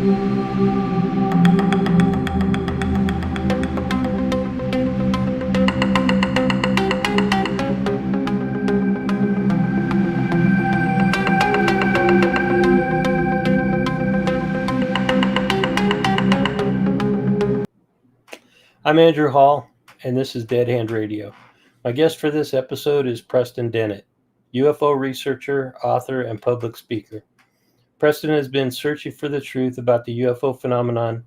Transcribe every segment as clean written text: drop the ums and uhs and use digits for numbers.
I'm Andrew Hall, and this is Dead Hand Radio. My guest for this episode is Preston Dennett, UFO researcher, author, and public speaker. Preston has been searching for the truth about the UFO phenomenon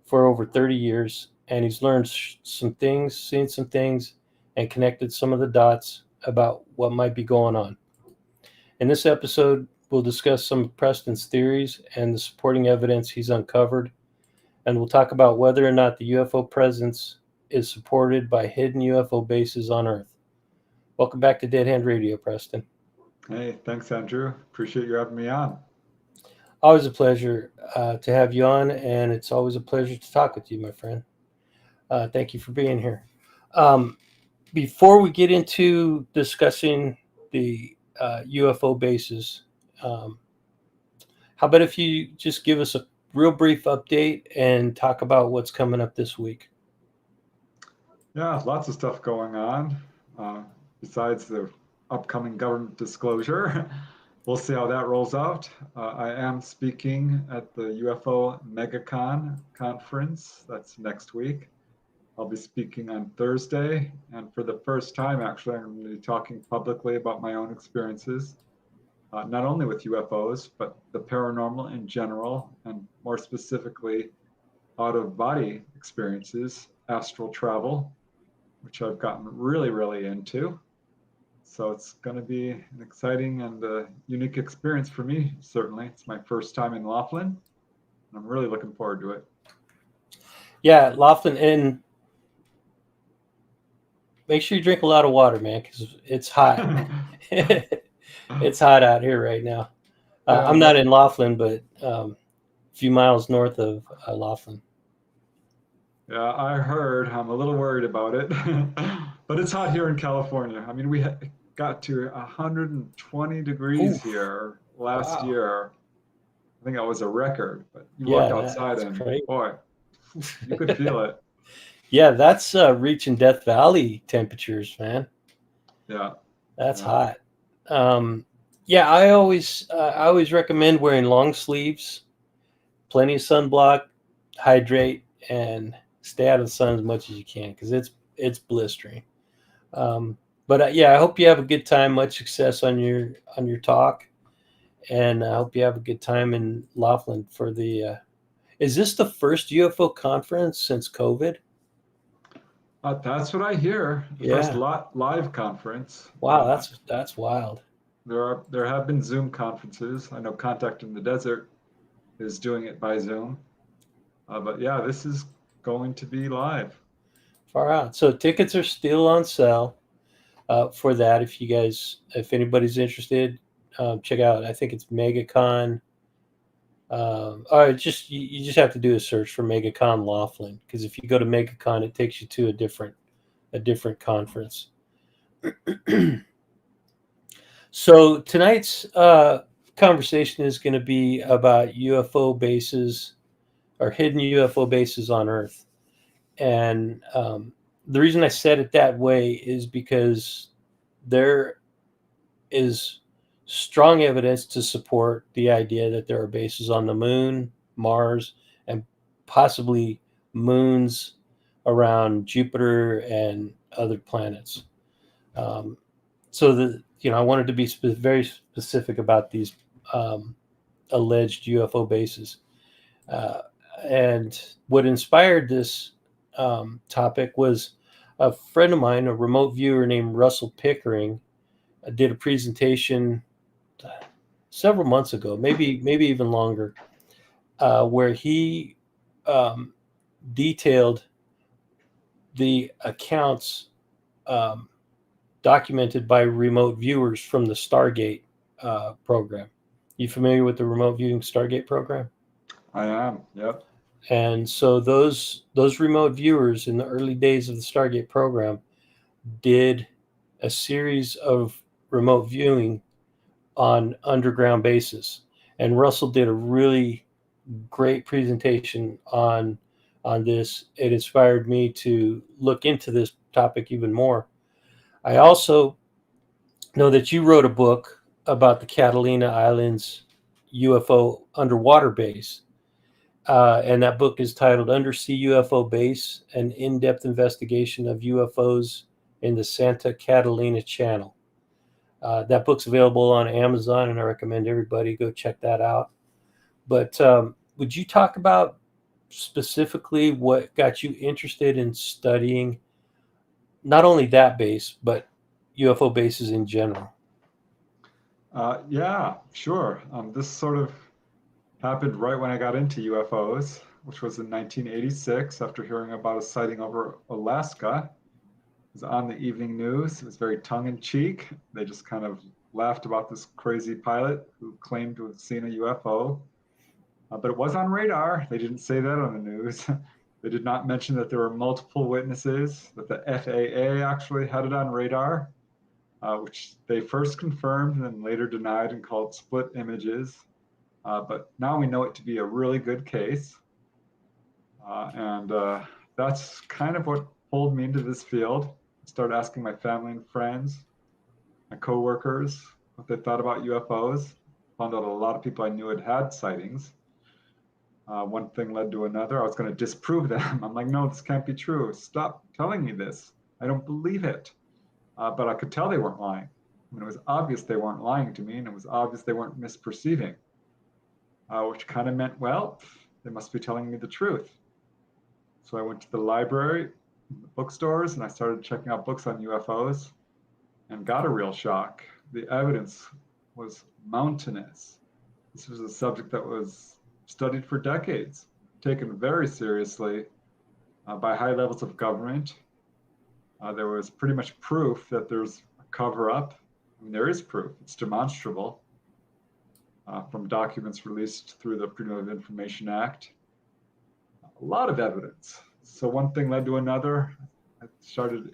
for over 30 years, and he's learned some things, seen some things, and connected some of the dots about what might be going on. In this episode, we'll discuss some of Preston's theories and the supporting evidence he's uncovered, and we'll talk about whether or not the UFO presence is supported by hidden UFO bases on Earth. Welcome back to Dead Hand Radio, Preston. Hey, thanks, Andrew. Appreciate you having me on. Always a pleasure to have you on, and it's always a pleasure to talk with you, my friend. Thank you for being here. Before we get into discussing the UFO bases, how about if you just give us a real brief update and talk about what's coming up this week? Yeah, lots of stuff going on. Besides the upcoming government disclosure, we'll see how that rolls out. I am speaking at the UFO Megacon conference. That's next week. I'll be speaking on Thursday, and for the first time, actually, I'm going to be talking publicly about my own experiences. Not only with UFOs, but the paranormal in general, and more specifically, out-of-body experiences, astral travel, which I've gotten really, really into. So it's going to be an exciting and unique experience for me, certainly. It's my first time in Laughlin, and I'm really looking forward to it. Yeah, Laughlin, and make sure you drink a lot of water, man, because it's hot. It's hot out here right now. I'm not in Laughlin, but a few miles north of Laughlin. Yeah, I heard. I'm a little worried about it. But it's hot here in California. I mean, we got to 120 degrees here last year. I think that was a record. But you walk outside and, boy, you could feel it. Yeah, that's reaching Death Valley temperatures, man. Yeah. That's hot. Yeah, I always recommend wearing long sleeves, plenty of sunblock, hydrate, and stay out of the sun as much as you can because it's blistering. But yeah, I hope you have a good time. Much success on your talk, and I hope you have a good time in Laughlin for the. Is this the first UFO conference since COVID? That's what I hear. The first live conference. Wow, that's wild. There have been Zoom conferences. I know Contact in the Desert is doing it by Zoom. But yeah, this is going to be live. Far out. So tickets are still on sale for that. If anybody's interested, check out. I think it's Megacon. Or you just have to do a search for Megacon Laughlin, because if you go to Megacon, it takes you to a different conference. So tonight's conversation is going to be about UFO bases or hidden UFO bases on Earth. And the reason I said it that way is because there is strong evidence to support the idea that there are bases on the moon, Mars, and possibly moons around Jupiter and other planets. I wanted to be very specific about these alleged UFO bases. And what inspired this topic was a friend of mine, a remote viewer named Russell Pickering, did a presentation several months ago, maybe even longer, where he detailed the accounts documented by remote viewers from the Stargate program. You familiar with the remote viewing Stargate program? I am, yep. And so those remote viewers in the early days of the Stargate program did a series of remote viewing on underground bases. And Russell did a really great presentation on this. It inspired me to look into this topic even more. I also know that you wrote a book about the Catalina Islands UFO underwater base. And that book is titled Undersea UFO Base, an in-depth investigation of UFOs in the Santa Catalina Channel. That book's available on Amazon, and I recommend everybody go check that out. But would you talk about specifically what got you interested in studying not only that base, but UFO bases in general? Yeah, sure. This sort of happened right when I got into UFOs, which was in 1986 after hearing about a sighting over Alaska. It was on the evening news. It was very tongue in cheek. They just kind of laughed about this crazy pilot who claimed to have seen a UFO. But it was on radar. They didn't say that on the news. They did not mention that there were multiple witnesses, that the FAA actually had it on radar, which they first confirmed and then later denied and called split images. But now we know it to be a really good case. And that's kind of what pulled me into this field. I started asking my family and friends, my coworkers, what they thought about UFOs. Found out a lot of people I knew had had sightings. One thing led to another. I was going to disprove them. I'm like, no, this can't be true. Stop telling me this. I don't believe it. But I could tell they weren't lying. I mean, it was obvious they weren't lying to me, and it was obvious they weren't misperceiving, which kind of meant, well, they must be telling me the truth. So I went to the library, the bookstores, and I started checking out books on UFOs and got a real shock. The evidence was mountainous. This was a subject that was studied for decades, taken very seriously by high levels of government. There was pretty much proof that there's a cover-up. I mean, there is proof. It's demonstrable from documents released through the Freedom of Information Act. A lot of evidence. So one thing led to another. I started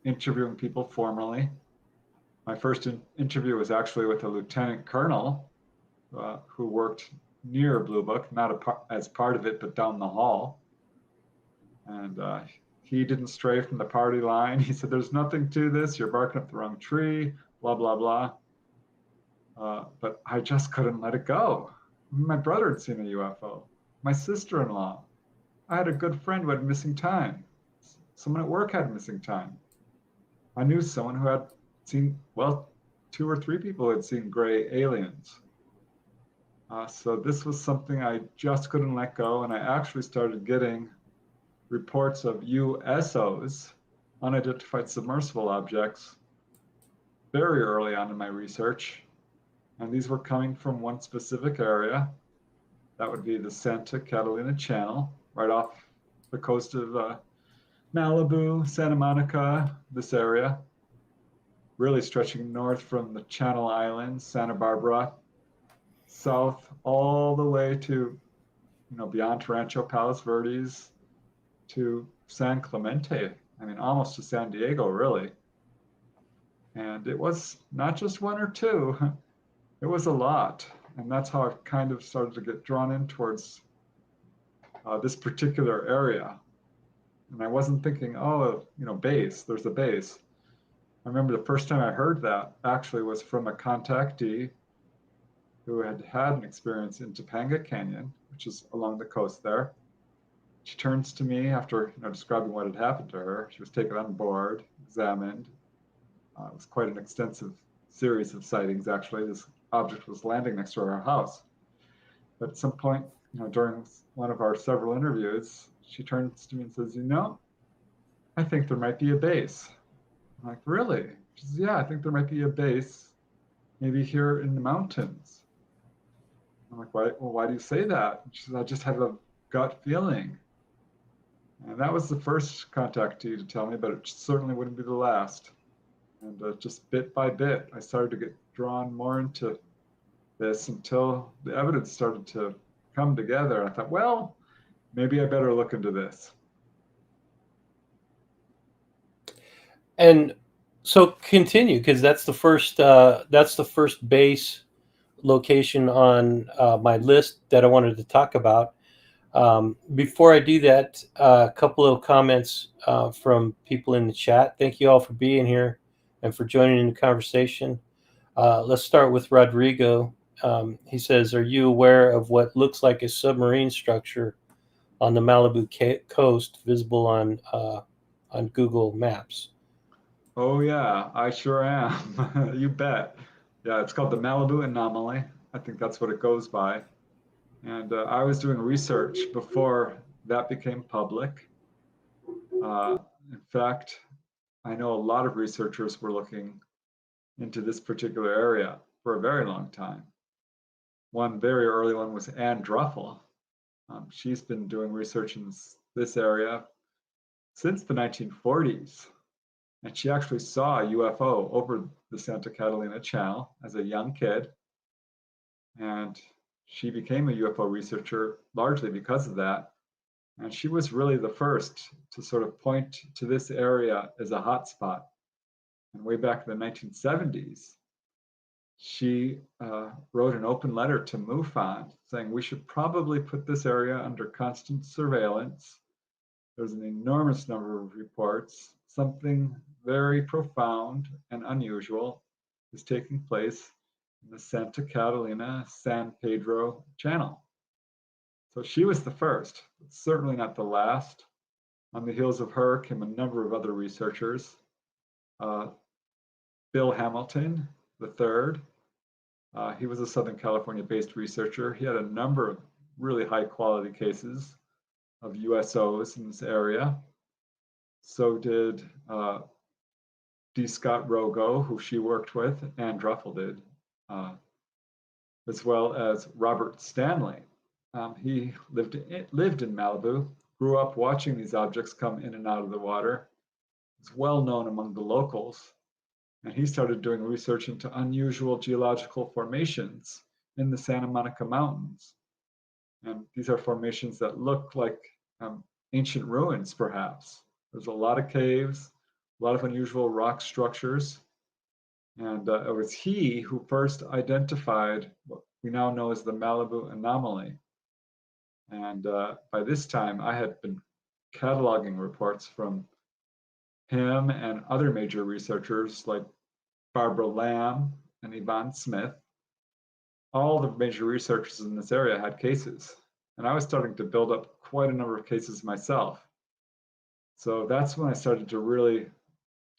interviewing people formally. My first interview was actually with a lieutenant colonel who worked near Blue Book, not as part of it, but down the hall. And he didn't stray from the party line. He said, there's nothing to this. You're barking up the wrong tree, blah, blah, blah. But I just couldn't let it go. My brother had seen a UFO. My sister-in-law. I had a good friend who had missing time. Someone at work had missing time. I knew someone who had seen, well, 2 or 3 people who had seen gray aliens. So this was something I just couldn't let go. And I actually started getting reports of USOs, unidentified submersible objects, very early on in my research. And these were coming from one specific area. That would be the Santa Catalina Channel, right off the coast of Malibu, Santa Monica, this area, really stretching north from the Channel Islands, Santa Barbara, south all the way to, beyond Rancho Palos Verdes to San Clemente. I mean, almost to San Diego, really. And it was not just 1 or 2, it was a lot. And that's how I kind of started to get drawn in towards this particular area. And I wasn't thinking, oh, base, there's a base. I remember the first time I heard that actually was from a contactee who had had an experience in Topanga Canyon, which is along the coast there. She turns to me after describing what had happened to her. She was taken on board, examined. It was quite an extensive series of sightings, actually. This object was landing next to our house. But at some point, during one of our several interviews, she turns to me and says, I think there might be a base. I'm like, really? She says, yeah, I think there might be a base, maybe here in the mountains. I'm like, why do you say that? She says, I just had a gut feeling. And that was the first contactee to tell me, but it certainly wouldn't be the last. And just bit by bit, I started to get drawn more into this until the evidence started to come together. I thought, well, maybe I better look into this. And so continue, because that's the first base location on my list that I wanted to talk about. Before I do that, a couple of comments from people in the chat. Thank you all for being here and for joining in the conversation. Let's start with Rodrigo. He says, "Are you aware of what looks like a submarine structure on the Malibu coast, visible on Google Maps?" Oh yeah, I sure am. You bet. Yeah, it's called the Malibu Anomaly. I think that's what it goes by. And I was doing research before that became public. In fact, I know a lot of researchers were looking into this particular area for a very long time. One very early one was Anne Druffel. She's been doing research in this area since the 1940s. And she actually saw a UFO over the Santa Catalina Channel as a young kid. And she became a UFO researcher largely because of that. And she was really the first to sort of point to this area as a hotspot. And way back in the 1970s, she wrote an open letter to MUFON saying we should probably put this area under constant surveillance. There's an enormous number of reports. Something very profound and unusual is taking place in the Santa Catalina San Pedro channel. So she was the first, but certainly not the last. On the heels of her came a number of other researchers. Bill Hamilton, the third. He was a Southern California-based researcher. He had a number of really high-quality cases of USOs in this area. So did D. Scott Rogo, who she worked with, and Druffel did, as well as Robert Stanley. He lived in Malibu, grew up watching these objects come in and out of the water. He's well known among the locals, and he started doing research into unusual geological formations in the Santa Monica Mountains. And these are formations that look like ancient ruins, perhaps. There's a lot of caves, a lot of unusual rock structures. And it was he who first identified what we now know as the Malibu Anomaly. And by this time, I had been cataloging reports from him and other major researchers like Barbara Lamb and Yvonne Smith. All the major researchers in this area had cases. And I was starting to build up quite a number of cases myself. So that's when I started to really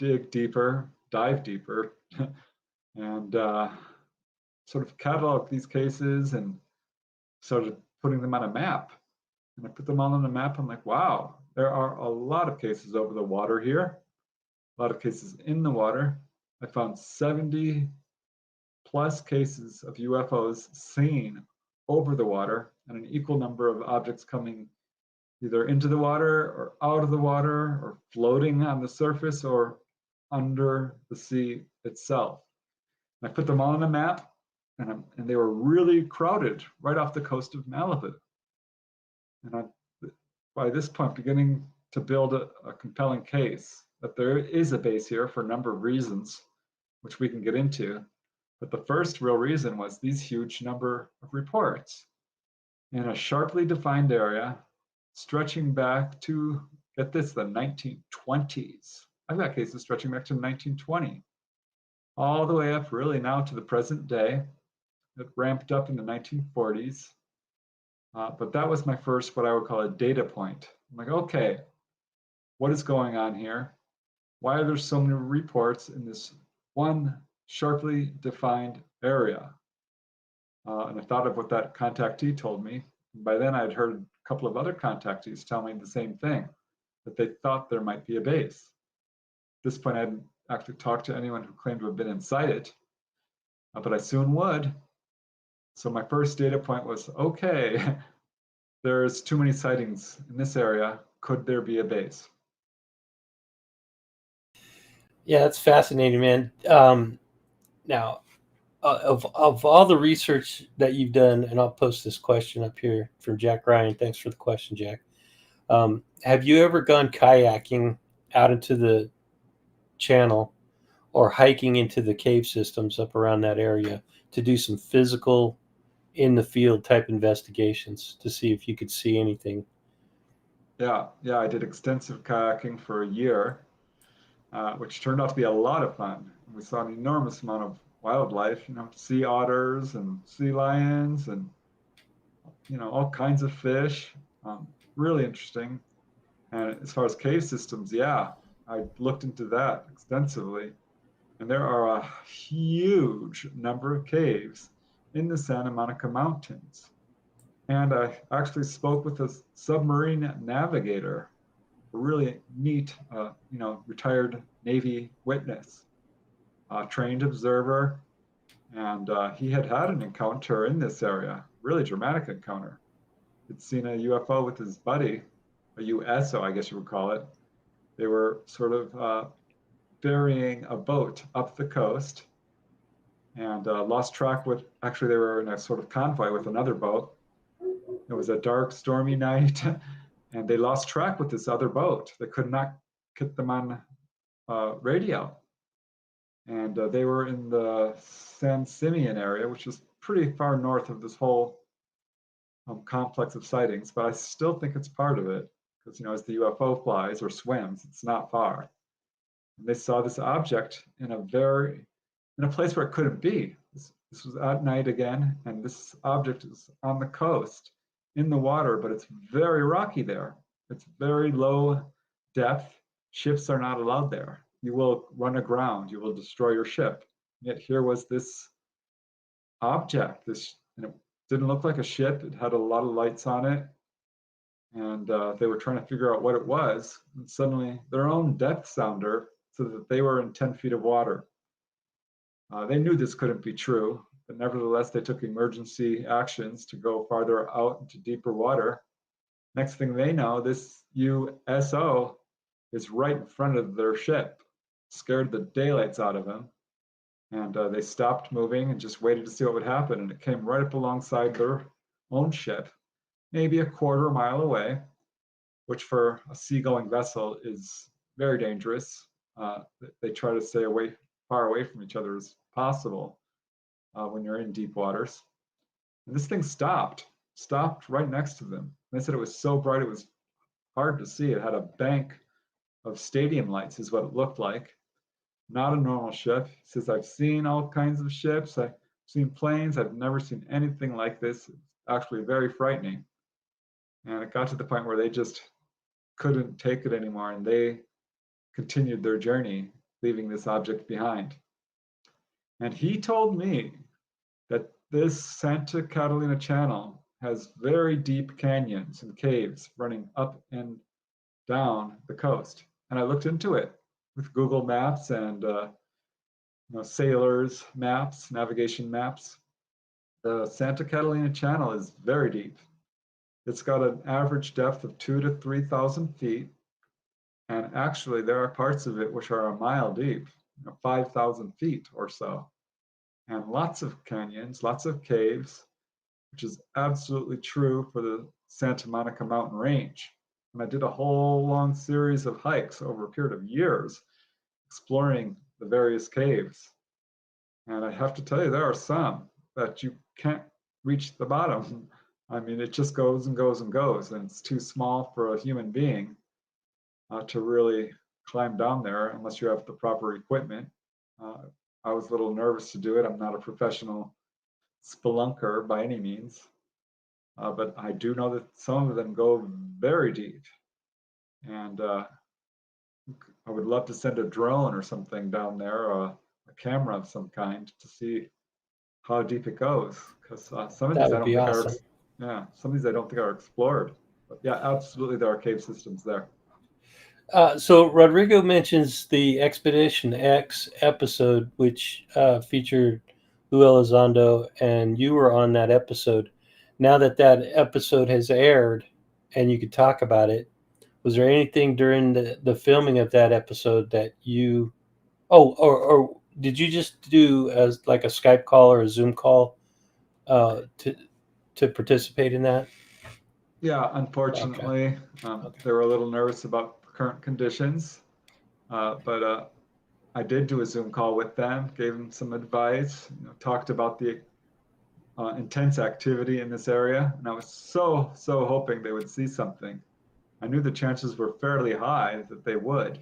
dig deeper, dive deeper, and sort of catalog these cases and started putting them on a map. And I put them all on the map. I'm like, wow, there are a lot of cases over the water here, a lot of cases in the water. I found 70 plus cases of UFOs seen over the water and an equal number of objects coming either into the water or out of the water or floating on the surface or under the sea itself. And I put them all on a map, and they were really crowded right off the coast of Malibu. And I'm, by this point, beginning to build a compelling case that there is a base here for a number of reasons, which we can get into. But the first real reason was these huge number of reports in a sharply defined area stretching back to, get this, the 1920s. I've got cases stretching back to 1920, all the way up really now to the present day. It ramped up in the 1940s. But that was my first, what I would call a data point. I'm like, okay, what is going on here? Why are there so many reports in this one sharply defined area? And I thought of what that contactee told me. By then I'd heard a couple of other contactees tell me the same thing, that they thought there might be a base. At this point, I hadn't actually talked to anyone who claimed to have been inside it, but I soon would. So my first data point was, okay, there's too many sightings in this area. Could there be a base? Yeah, that's fascinating, man. Now, of all the research that you've done, and I'll post this question up here from Jack Ryan. Thanks for the question, Jack. Have you ever gone kayaking out into the channel or hiking into the cave systems up around that area to do some physical in the field type investigations to see if you could see anything. Yeah, I did extensive kayaking for a year, which turned out to be a lot of fun. We saw an enormous amount of wildlife, sea otters and sea lions and, all kinds of fish. Really interesting. And as far as cave systems, yeah, I looked into that extensively. And there are a huge number of caves in the Santa Monica Mountains. And I actually spoke with a submarine navigator, a really neat, retired Navy witness, a trained observer, and he had had an encounter in this area, really dramatic encounter. He'd seen a UFO with his buddy, a USO, I guess you would call it. They were sort of ferrying a boat up the coast and lost track with, actually, they were in a sort of convoy with another boat. It was a dark, stormy night, and they lost track with this other boat. They could not get them on radio. And they were in the San Simeon area, which is pretty far north of this whole complex of sightings, but I still think it's part of it because, as the UFO flies or swims, it's not far. And they saw this object in a place where it couldn't be. This was at night again, and this object is on the coast in the water, but it's very rocky there. It's very low depth. Ships are not allowed there. You will run aground. You will destroy your ship. Yet here was this object. And it didn't look like a ship. It had a lot of lights on it, and they were trying to figure out what it was. And suddenly, their own depth sounder, so that they were in 10 feet of water. They knew this couldn't be true, but nevertheless, they took emergency actions to go farther out into deeper water. Next thing they know, this USO is right in front of their ship, scared the daylights out of them. And they stopped moving and just waited to see what would happen. And it came right up alongside their own ship, maybe a quarter mile away, which for a seagoing vessel is very dangerous. They try to stay far away from each other as possible when you're in deep waters. And this thing stopped right next to them. And they said it was so bright it was hard to see. It had a bank of stadium lights, is what it looked like. Not a normal ship. He says, I've seen all kinds of ships. I've seen planes. I've never seen anything like this. It's actually very frightening. And it got to the point where they just couldn't take it anymore, and they continued their journey, leaving this object behind. And he told me that this Santa Catalina channel has very deep canyons and caves running up and down the coast. And I looked into it with Google Maps and sailors maps, navigation maps. The Santa Catalina channel is very deep. It's got an average depth of 2,000 to 3,000 feet. And actually, there are parts of it which are a mile deep, 5,000 feet or so. And lots of canyons, lots of caves, which is absolutely true for the Santa Monica mountain range. And I did a whole long series of hikes over a period of years, exploring the various caves. And I have to tell you, there are some that you can't reach the bottom. I mean, it just goes and goes and goes, and it's too small for a human being to really climb down there unless you have the proper equipment. I was a little nervous to do it. I'm not a professional spelunker by any means, but I do know that some of them go very deep. And I would love to send a drone or something down there, a camera of some kind, to see how deep it goes. Because some of these I don't think awesome. some of these I don't think are explored. But yeah, absolutely, there are cave systems there. So Rodrigo mentions the Expedition X episode, which featured Lou Elizondo, and you were on that episode. Now that episode has aired, and you could talk about it, was there anything during the filming of that episode that you, or did you just do as like a Skype call or a Zoom call to participate in that? Yeah, unfortunately, Okay. they were a little nervous about current conditions, but I did do a Zoom call with them, gave them some advice, talked about the intense activity in this area, and I was so hoping they would see something. I knew the chances were fairly high that they would.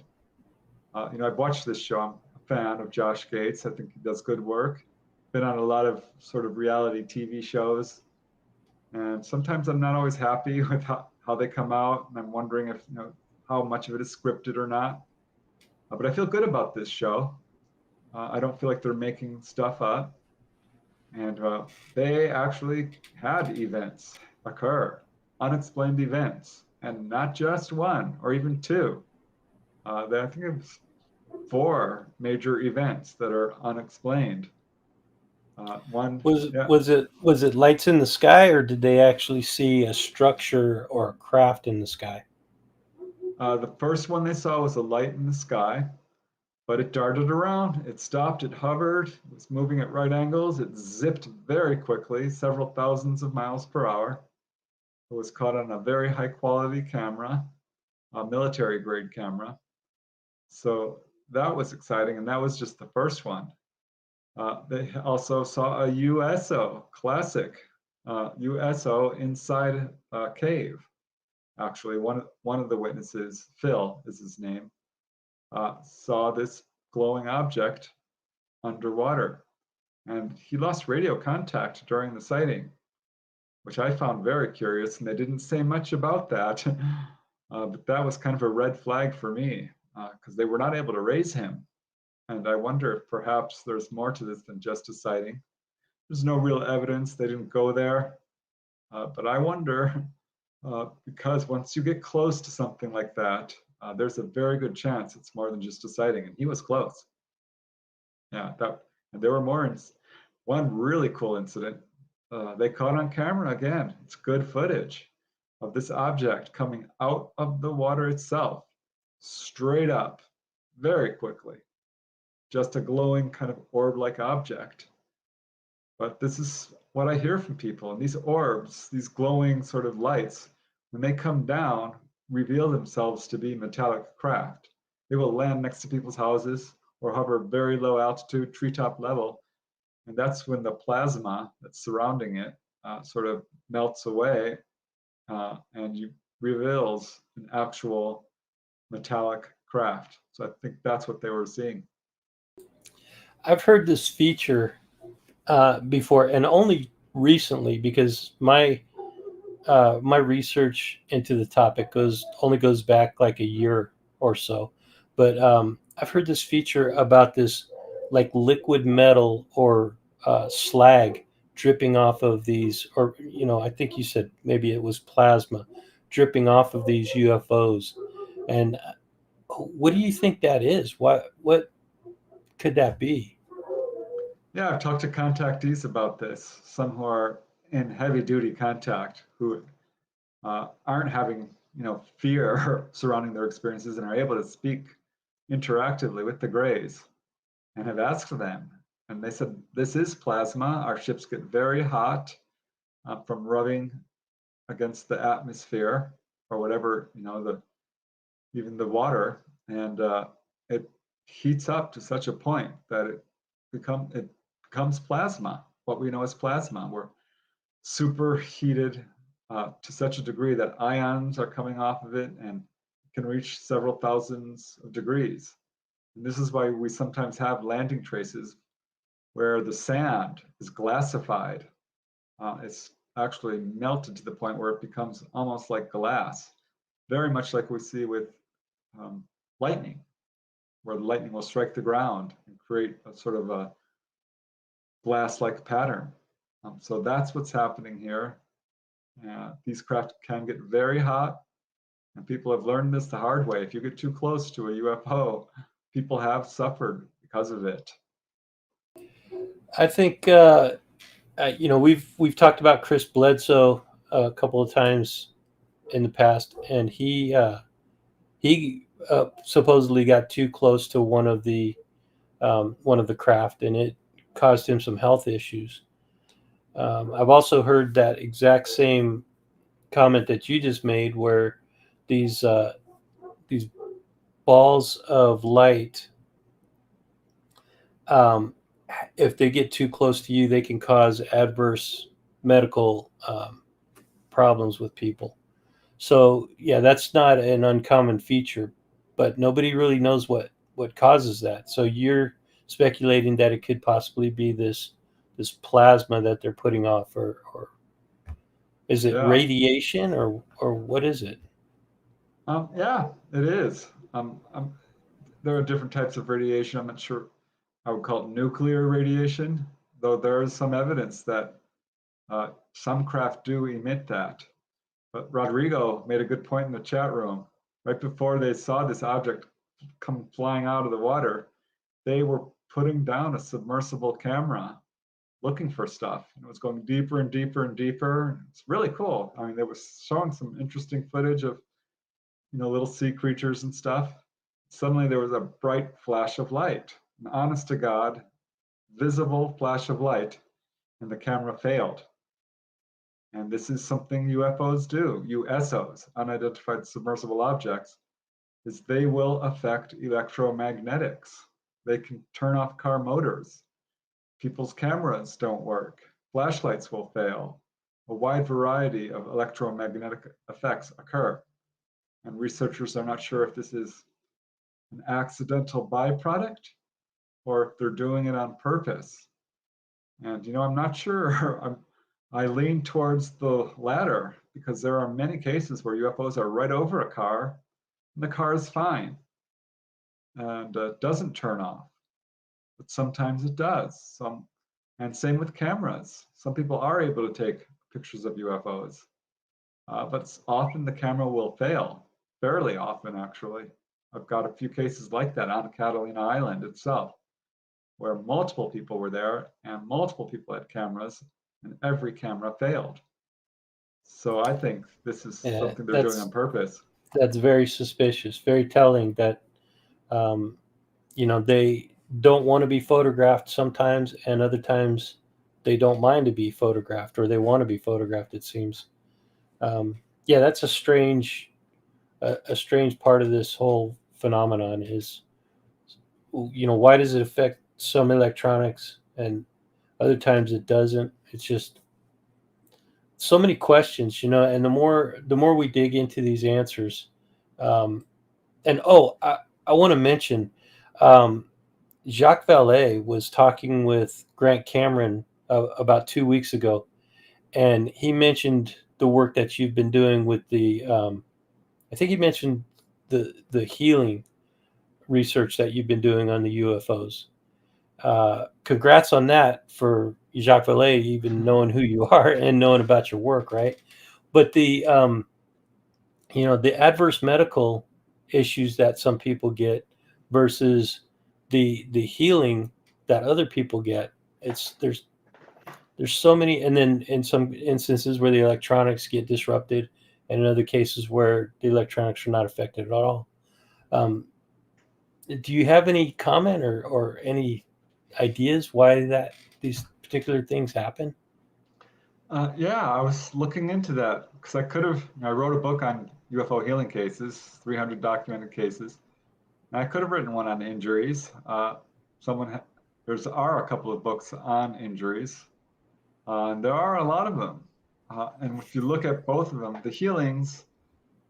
I've watched this show. I'm a fan of Josh Gates. I think he does good work. Been on a lot of sort of reality TV shows, and sometimes I'm not always happy with how they come out, and I'm wondering if how much of it is scripted or not. But I feel good about this show. I don't feel like they're making stuff up, and they actually had events occur, unexplained events, and not just one or even two. I think it was 4 major events that are unexplained. One, yeah, Was it lights in the sky, or did they actually see a structure or a craft in the sky? the first one they saw was a light in the sky, but it darted around, it stopped, it hovered, it was moving at right angles, it zipped very quickly, several thousands of miles per hour. It was caught on a very high quality camera, a military grade camera. So that was exciting, and that was just the first one. They also saw a USO, classic USO inside a cave. Actually, one of the witnesses, Phil is his name, saw this glowing object underwater, and he lost radio contact during the sighting, which I found very curious, and they didn't say much about that. But that was kind of a red flag for me because they were not able to raise him. And I wonder if perhaps there's more to this than just a sighting. There's no real evidence. They didn't go there. But I wonder, because once you get close to something like that, there's a very good chance it's more than just a sighting. And he was close. Yeah, and there were more. One really cool incident. They caught on camera again. It's good footage of this object coming out of the water itself, straight up, very quickly. Just a glowing kind of orb-like object. But this is what I hear from people. And these orbs, these glowing sort of lights, when they come down, reveal themselves to be metallic craft. They will land next to people's houses or hover very low altitude, treetop level. And that's when the plasma that's surrounding it sort of melts away and reveals an actual metallic craft. So I think that's what they were seeing. I've heard this feature before, and only recently, because my research into the topic only goes back like a year or so. But I've heard this feature about this like liquid metal or slag dripping off of these, or I think you said maybe it was plasma dripping off of these UFOs. And what do you think that is? What could that be? Yeah, I've talked to contactees about this, some who are in heavy duty contact who aren't having fear surrounding their experiences and are able to speak interactively with the Greys and have asked them. And they said, this is plasma. Our ships get very hot from rubbing against the atmosphere or whatever, even the water. And it heats up to such a point that it becomes plasma, what we know as plasma. We're superheated to such a degree that ions are coming off of it and can reach several thousands of degrees. And this is why we sometimes have landing traces where the sand is glassified. It's actually melted to the point where it becomes almost like glass, very much like we see with lightning, where the lightning will strike the ground and create a sort of a glass-like pattern. So that's what's happening here. These craft can get very hot, and people have learned this the hard way. If you get too close to a UFO, people have suffered because of it. I think we've talked about Chris Bledsoe a couple of times in the past, and he supposedly got too close to one of the craft, and it caused him some health issues. I've also heard that exact same comment that you just made, where these balls of light if they get too close to you, they can cause adverse medical problems with people. So yeah, that's not an uncommon feature, but nobody really knows what causes that. So you're speculating that it could possibly be this plasma that they're putting off, or is it Yeah. radiation, or what is it? Yeah, it is. There are different types of radiation. I'm not sure I would call it nuclear radiation, though there is some evidence that some craft do emit that. But Rodrigo made a good point in the chat room. Right before they saw this object come flying out of the water, they were putting down a submersible camera looking for stuff. And it was going deeper and deeper and deeper. It's really cool. I mean, they were showing some interesting footage of, little sea creatures and stuff. Suddenly there was a bright flash of light, an honest to God, visible flash of light, and the camera failed. And this is something UFOs do, USOs, unidentified submersible objects, is they will affect electromagnetics. They can turn off car motors. People's cameras don't work. Flashlights will fail. A wide variety of electromagnetic effects occur. And researchers are not sure if this is an accidental byproduct or if they're doing it on purpose. And I'm not sure. I lean towards the latter because there are many cases where UFOs are right over a car and the car is fine and doesn't turn off. But sometimes it does. And same with cameras. Some people are able to take pictures of UFOs, but often the camera will fail. Fairly often, actually. I've got a few cases like that on Catalina Island itself, where multiple people were there and multiple people had cameras, and every camera failed. So I think this is Yeah, something they're doing on purpose. that's very suspicious, very telling that um, they don't want to be photographed sometimes, and other times they don't mind to be photographed, or they want to be photographed. It seems. Yeah, that's a strange part of this whole phenomenon is, why does it affect some electronics and other times it doesn't? It's just so many questions, and the more we dig into these answers, um, and I want to mention, um, Jacques Vallée was talking with Grant Cameron about 2 weeks ago, and he mentioned the work that you've been doing with the. I think he mentioned the healing research that you've been doing on the UFOs. Congrats on that for Jacques Vallée, even knowing who you are and knowing about your work, right? But the adverse medical issues that some people get versus the healing that other people get. It's there's so many, and then in some instances where the electronics get disrupted, and in other cases where the electronics are not affected at all. Um, do you have any comment or any ideas why that these particular things happen? Yeah, I was looking into that because I wrote a book on UFO healing cases, 300 documented cases. And I could have written one on injuries. There's are a couple of books on injuries, and there are a lot of them. And if you look at both of them, the healings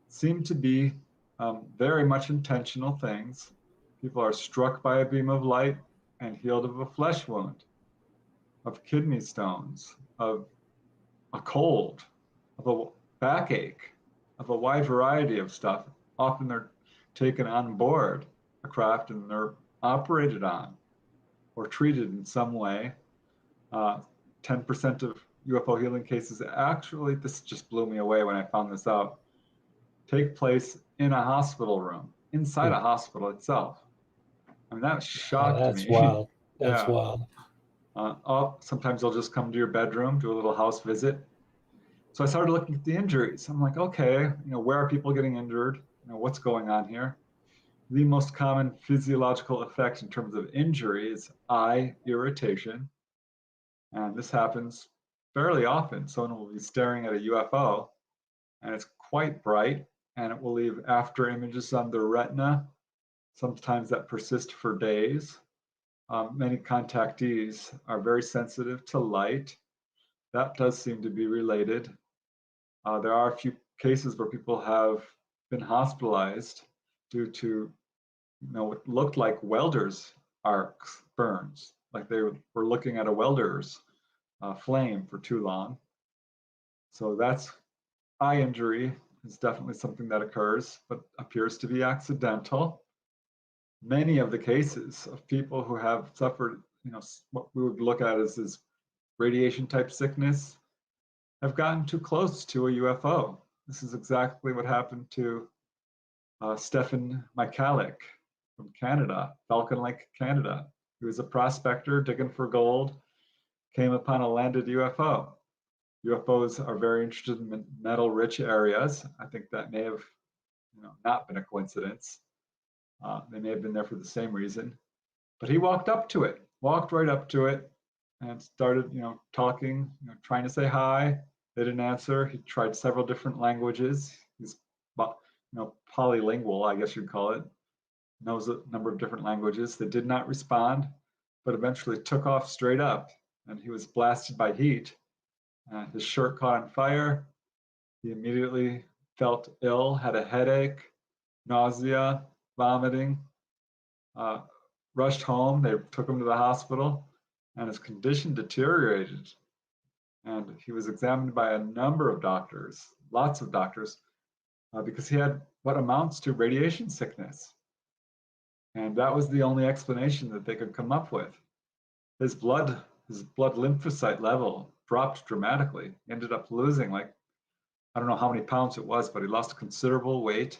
seem to be very much intentional things. People are struck by a beam of light and healed of a flesh wound, of kidney stones, of a cold, of a backache, of a wide variety of stuff. Often they're taken on board a craft and they're operated on or treated in some way. 10% of UFO healing cases actually, this just blew me away when I found this out, take place in a hospital room, inside Hmm. a hospital itself. I mean, that Oh, shocked that's me. wild. That's Yeah. wild. Sometimes they'll just come to your bedroom, do a little house visit. So I started looking at the injuries. I'm like, okay, where are people getting injured? What's going on here? The most common physiological effect in terms of injury is eye irritation. And this happens fairly often. Someone will be staring at a UFO and it's quite bright and it will leave after images on the retina, sometimes that persist for days. many contactees are very sensitive to light. That does seem to be related. There are a few cases where people have been hospitalized due to, what looked like welders' arcs burns, like they were looking at a welder's flame for too long. So that's eye injury is definitely something that occurs, but appears to be accidental. Many of the cases of people who have suffered, what we would look at as radiation type sickness, have gotten too close to a UFO. This is exactly what happened to Stephen Michalik from Canada, Falcon Lake, Canada. He was a prospector digging for gold, came upon a landed UFO. UFOs are very interested in metal-rich areas. I think that may have, not been a coincidence. They may have been there for the same reason. But he walked right up to it, and started, talking, trying to say hi. They didn't answer. He tried several different languages. He's, polylingual, I guess you'd call it. Knows a number of different languages. They did not respond, but eventually took off straight up, and he was blasted by heat. His shirt caught on fire. He immediately felt ill, had a headache, nausea, vomiting, rushed home. They took him to the hospital, and his condition deteriorated. And he was examined by a number of doctors, lots of doctors, because he had what amounts to radiation sickness. And that was the only explanation that they could come up with. His blood lymphocyte level dropped dramatically. He ended up losing, like, I don't know how many pounds it was, but he lost considerable weight.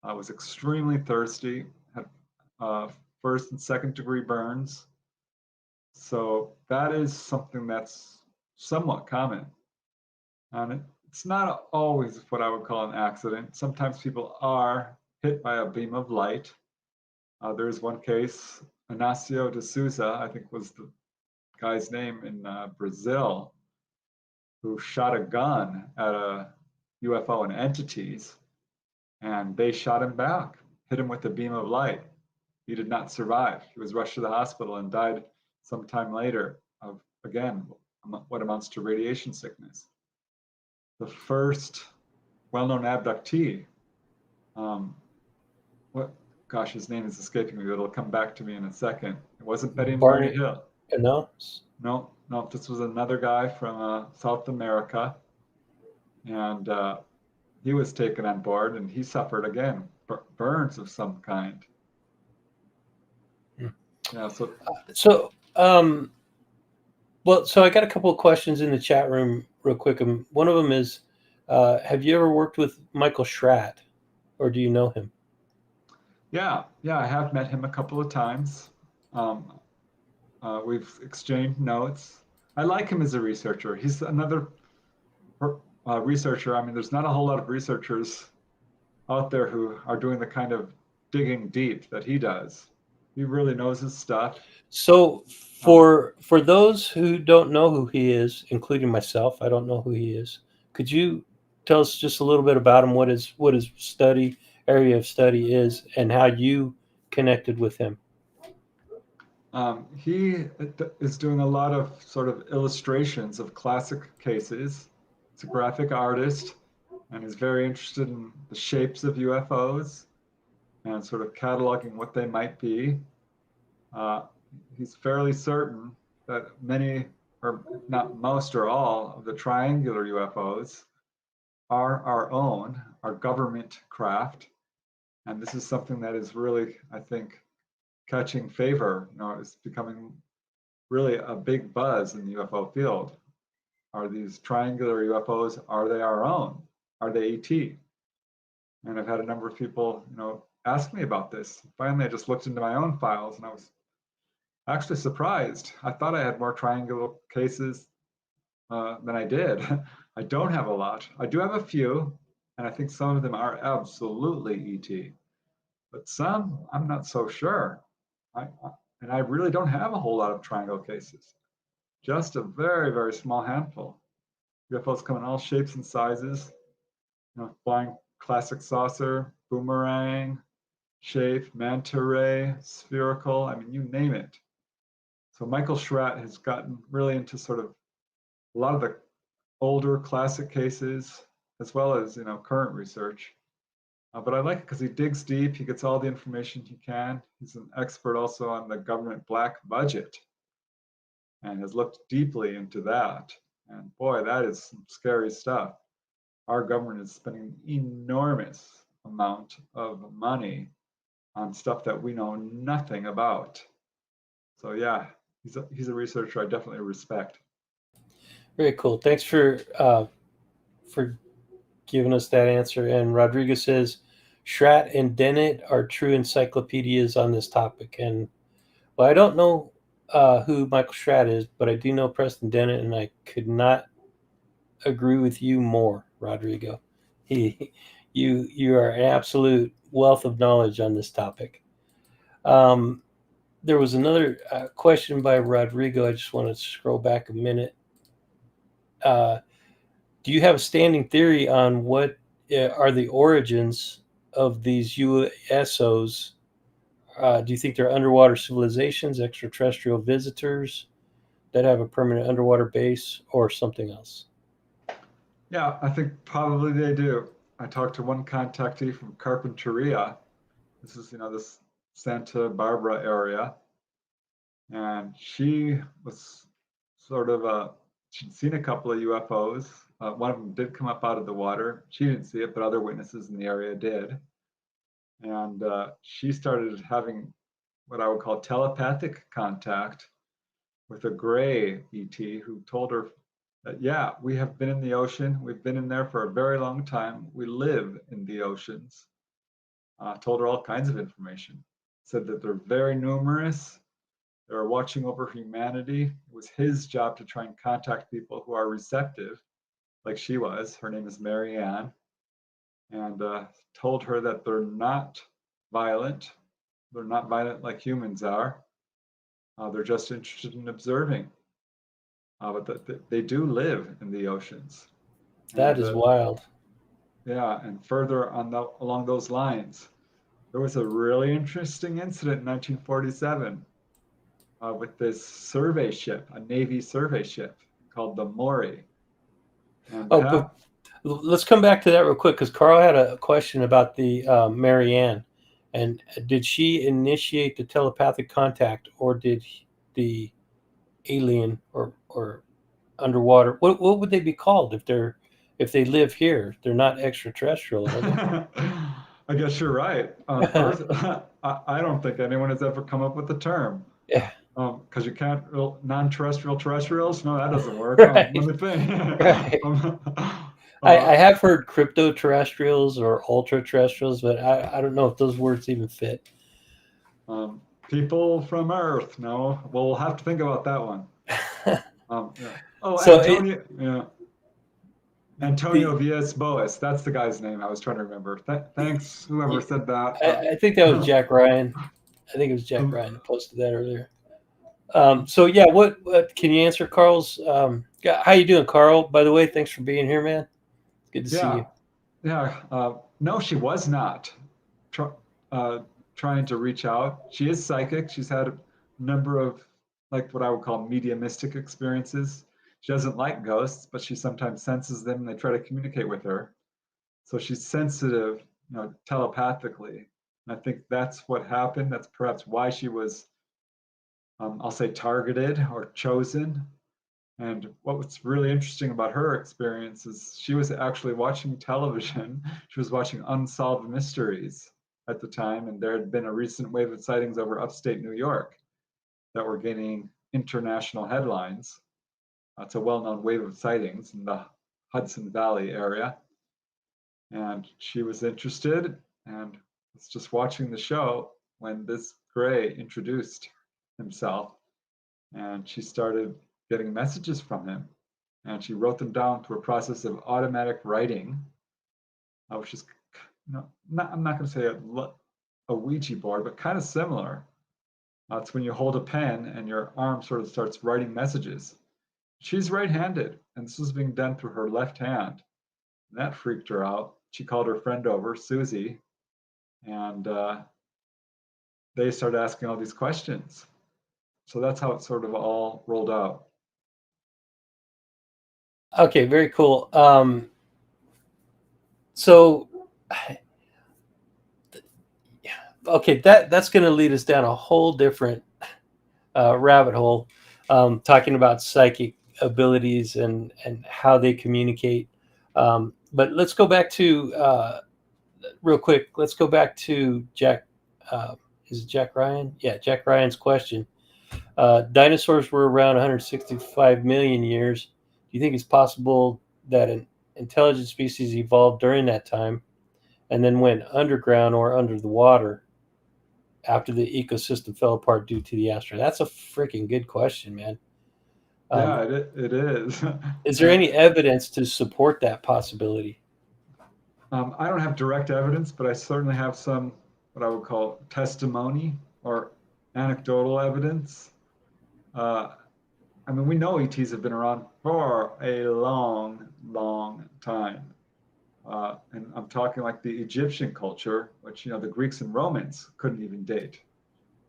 Was extremely thirsty, had first and second degree burns. So that is something that's somewhat common. And it's not always what I would call an accident. Sometimes people are hit by a beam of light. There is one case, Inácio de Souza, I think was the guy's name, in Brazil, who shot a gun at a UFO and entities, and they shot him back, hit him with a beam of light. He did not survive. He was rushed to the hospital and died sometime later of, again, what amounts to radiation sickness. The first well-known abductee, his name is escaping me, but it'll come back to me in a second. It wasn't Betty and Barney Hill. No? No, this was another guy from South America. And he was taken on board, and he suffered, again, burns of some kind. Yeah, so I got a couple of questions in the chat room real quick. One of them is, have you ever worked with Michael Schratt, or do you know him? Yeah, I have met him a couple of times. We've exchanged notes. I like him as a researcher. He's another researcher. I mean, there's not a whole lot of researchers out there who are doing the kind of digging deep that he does. He really knows his stuff. So for those who don't know who he is, including myself, I don't know who he is. Could you tell us just a little bit about him, what his area of study is, and how you connected with him? He is doing a lot of sort of illustrations of classic cases. He's a graphic artist, and is very interested in the shapes of UFOs and sort of cataloging what they might be. He's fairly certain that many, or not most or all, of the triangular UFOs are our government craft. And this is something that is really, I think, catching favor. It's becoming really a big buzz in the UFO field. Are these triangular UFOs, are they our own? Are they ET? And I've had a number of people, ask me about this. Finally, I just looked into my own files, and I was actually surprised. I thought I had more triangular cases than I did. I don't have a lot. I do have a few, and I think some of them are absolutely ET. But some, I'm not so sure. And I really don't have a whole lot of triangle cases. Just a very, very small handful. UFOs come in all shapes and sizes. Flying classic saucer, boomerang, shape, manta ray, spherical, I mean, you name it. So Michael Schratt has gotten really into sort of a lot of the older classic cases, as well as, current research. But I like it because he digs deep, he gets all the information he can. He's an expert also on the government black budget and has looked deeply into that. And boy, that is some scary stuff. Our government is spending enormous amount of money on stuff that we know nothing about. So yeah, he's a researcher I definitely respect. Very cool. Thanks for giving us that answer. And Rodriguez says, Schratt and Dennett are true encyclopedias on this topic. And well, I don't know who Michael Schratt is, but I do know Preston Dennett, and I could not agree with you more, Rodrigo. He, you are an absolute wealth of knowledge on this topic. Um, there was another question by Rodrigo. I just want to scroll back a minute. Do you have a standing theory on what are the origins of these USOs? Do you think they're underwater civilizations, extraterrestrial visitors that have a permanent underwater base, or something else? Yeah, I think probably they do. I talked to one contactee from Carpinteria. This is, this Santa Barbara area. And she was sort of she'd seen a couple of UFOs. One of them did come up out of the water. She didn't see it, but other witnesses in the area did. And she started having what I would call telepathic contact with a gray ET who told her that, yeah, we have been in the ocean. We've been in there for a very long time. We live in the oceans. Told her all kinds of information. Said that they're very numerous. They're watching over humanity. It was his job to try and contact people who are receptive, like she was. Her name is Marianne. And told her that they're not violent. They're not violent like humans are. They're just interested in observing. But they do live in the oceans. That And is wild. yeah, and further along those lines, there was a really interesting incident in 1947 with this survey ship, a Navy survey ship called the Mori. And what Oh, but happened? let's come back to that real quick because Carl had a question about the Marianne, and did she initiate the telepathic contact, or did the alien or underwater? What would they be called if they live here? They're not extraterrestrial, are they? I guess you're right. I don't think anyone has ever come up with the term. Yeah, Because you can't non-terrestrial terrestrials. No, that doesn't work. Let right, me think. right. um, I uh, have heard crypto terrestrials or ultra terrestrials, but I don't know if those words even fit. People from Earth. No, well, we'll have to think about that one. Yeah. Oh, So it Antonio. Yeah, the Antonio Villas Boas. That's the guy's name I was trying to remember. Thanks, whoever said that. I think that was Jack Ryan. I think it was Jack Ryan that posted that earlier. So yeah, what can you answer Carl's? Yeah, how you doing, Carl? By the way, thanks for being here, man. Good to see Yeah, you. yeah. No, she was not tr- trying to reach out. She is psychic. She's had a number of like what I would call mediumistic experiences. She doesn't like ghosts, but she sometimes senses them and they try to communicate with her. So she's sensitive, telepathically. And I think that's what happened. That's perhaps why she was, I'll say, targeted or chosen. And what was really interesting about her experience is she was actually watching television. She was watching Unsolved Mysteries at the time, and there had been a recent wave of sightings over upstate New York that were gaining international headlines. It's a well-known wave of sightings in the Hudson Valley area. And she was interested and was just watching the show when this Gray introduced himself, and she started getting messages from him, and she wrote them down through a process of automatic writing, which is, I'm not going to say a Ouija board, but kind of similar. It's when you hold a pen and your arm sort of starts writing messages. She's right-handed, and this was being done through her left hand. And that freaked her out. She called her friend over, Susie, and they started asking all these questions. So that's how it sort of all rolled out. Okay, very cool. So, okay, that's going to lead us down a whole different rabbit hole, talking about psychic abilities and how they communicate. But let's go back to real quick. Let's go back to Jack. Is it Jack Ryan? Yeah, Jack Ryan's question. Dinosaurs were around 165 million years. Do you think it's possible that an intelligent species evolved during that time and then went underground or under the water after the ecosystem fell apart due to the asteroid? That's a freaking good question, man. Yeah, it is. Is there any evidence to support that possibility? I don't have direct evidence, but I certainly have some what I would call testimony or anecdotal evidence. Uh, I mean, we know ETs have been around for a long, long time. And I'm talking like the Egyptian culture, which, the Greeks and Romans couldn't even date.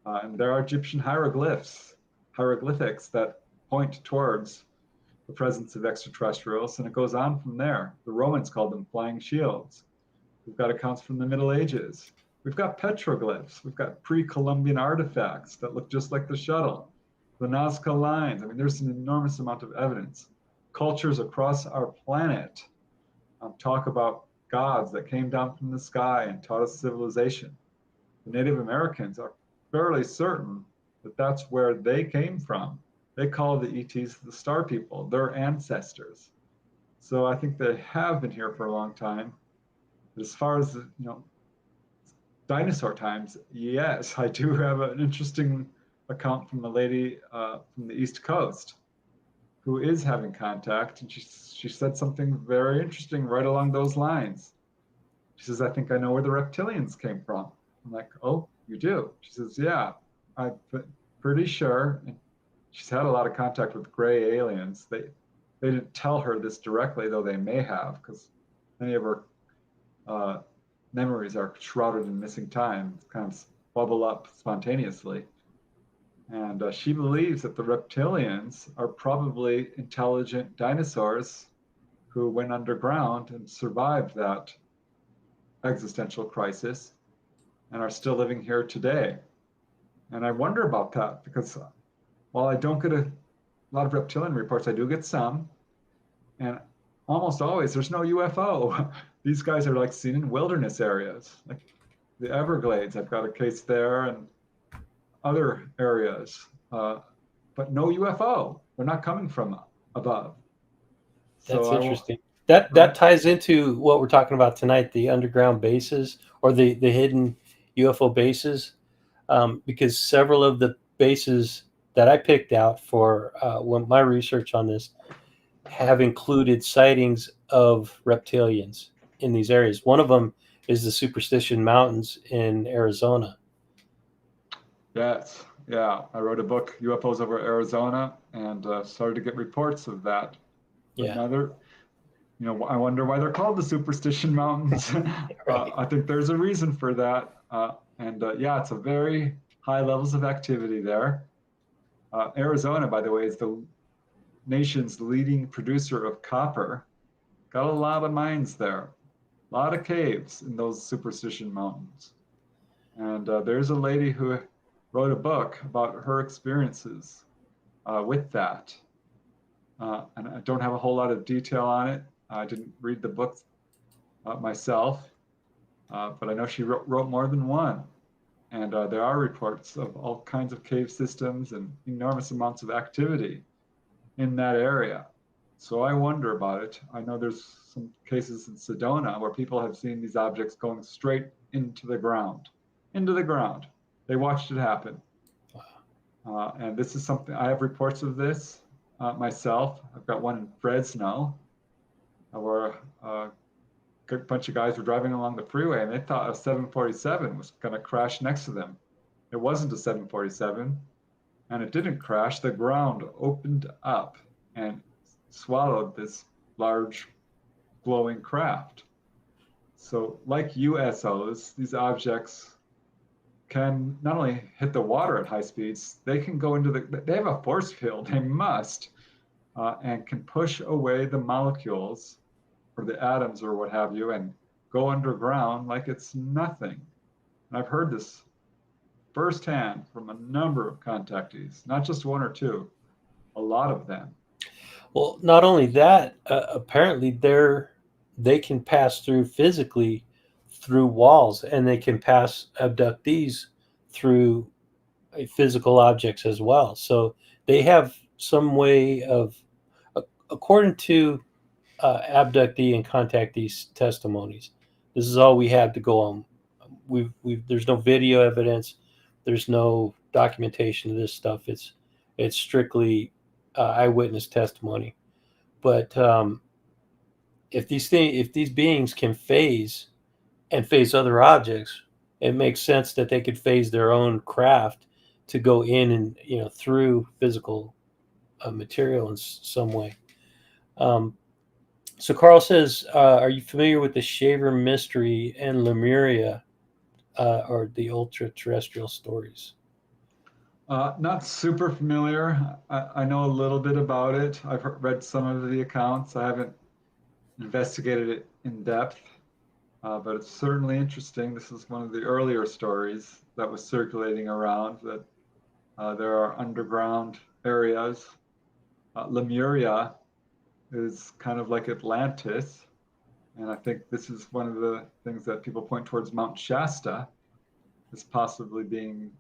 And there are Egyptian hieroglyphics that point towards the presence of extraterrestrials, and it goes on from there. The Romans called them flying shields. We've got accounts from the Middle Ages. We've got petroglyphs. We've got pre-Columbian artifacts that look just like the shuttle. The Nazca lines. I mean, there's an enormous amount of evidence. Cultures across our planet talk about gods that came down from the sky and taught us civilization. The Native Americans are fairly certain that that's where they came from. They call the ETs the star people, their ancestors. So I think they have been here for a long time. As far as dinosaur times, yes, I do have an interesting account from a lady from the East Coast who is having contact, and she said something very interesting right along those lines. She says, "I think I know where the reptilians came from." I'm like, "Oh, you do?" She says, "Yeah, I'm pretty sure." And she's had a lot of contact with gray aliens. They didn't tell her this directly, though they may have, because many of her memories are shrouded in missing time, kind of bubble up spontaneously. And she believes that the reptilians are probably intelligent dinosaurs who went underground and survived that existential crisis and are still living here today. And I wonder about that because while I don't get a lot of reptilian reports, I do get some. And almost always there's no UFO. These guys are like seen in wilderness areas, like the Everglades. I've got a case there and other areas, but no UFO. They're not coming from above. So That's I won't, interesting. That right? ties into what we're talking about tonight, the underground bases or the hidden UFO bases, because several of the bases that I picked out for when my research on this have included sightings of reptilians in these areas. One of them is the Superstition Mountains in Arizona. Yes, yeah. I wrote a book, UFOs over Arizona, and started to get reports of that. But Yeah, now they're, I wonder why they're called the Superstition Mountains. right. I think there's a reason for that. And yeah, it's a very high levels of activity there. Arizona, by the way, is the nation's leading producer of copper. Got a lot of mines there, a lot of caves in those Superstition Mountains. And there's a lady who wrote a book about her experiences with that. And I don't have a whole lot of detail on it. I didn't read the book myself, but I know she wrote more than one. And there are reports of all kinds of cave systems and enormous amounts of activity in that area. So I wonder about it. I know there's some cases in Sedona where people have seen these objects going straight into the ground, into the ground. They watched it happen. And this is something, I have reports of this myself. I've got one in Fresno where a bunch of guys were driving along the freeway and they thought a 747 was going to crash next to them. It wasn't a 747 and it didn't crash. The ground opened up and swallowed this large glowing craft. So like USOs, these objects can not only hit the water at high speeds, they can go into they have a force field, they must, and can push away the molecules or the atoms or what have you and go underground like it's nothing. And I've heard this firsthand from a number of contactees, not just one or two, a lot of them. Well, not only that, apparently they can pass through physically through walls, and they can pass abductees through physical objects as well. So they have some way of, according to abductee and contactee testimonies, this is all we have to go on. There's no video evidence, there's no documentation of this stuff. It's strictly eyewitness testimony. But if these beings can phase and phase other objects, it makes sense that they could phase their own craft to go in and through physical material in some way. So Carl says, are you familiar with the Shaver mystery and Lemuria, or the ultra-terrestrial stories? Not super familiar. I know a little bit about it. I've read some of the accounts. I haven't investigated it in depth, but it's certainly interesting. This is one of the earlier stories that was circulating around, that there are underground areas. Lemuria is kind of like Atlantis. And I think this is one of the things that people point towards Mount Shasta as possibly being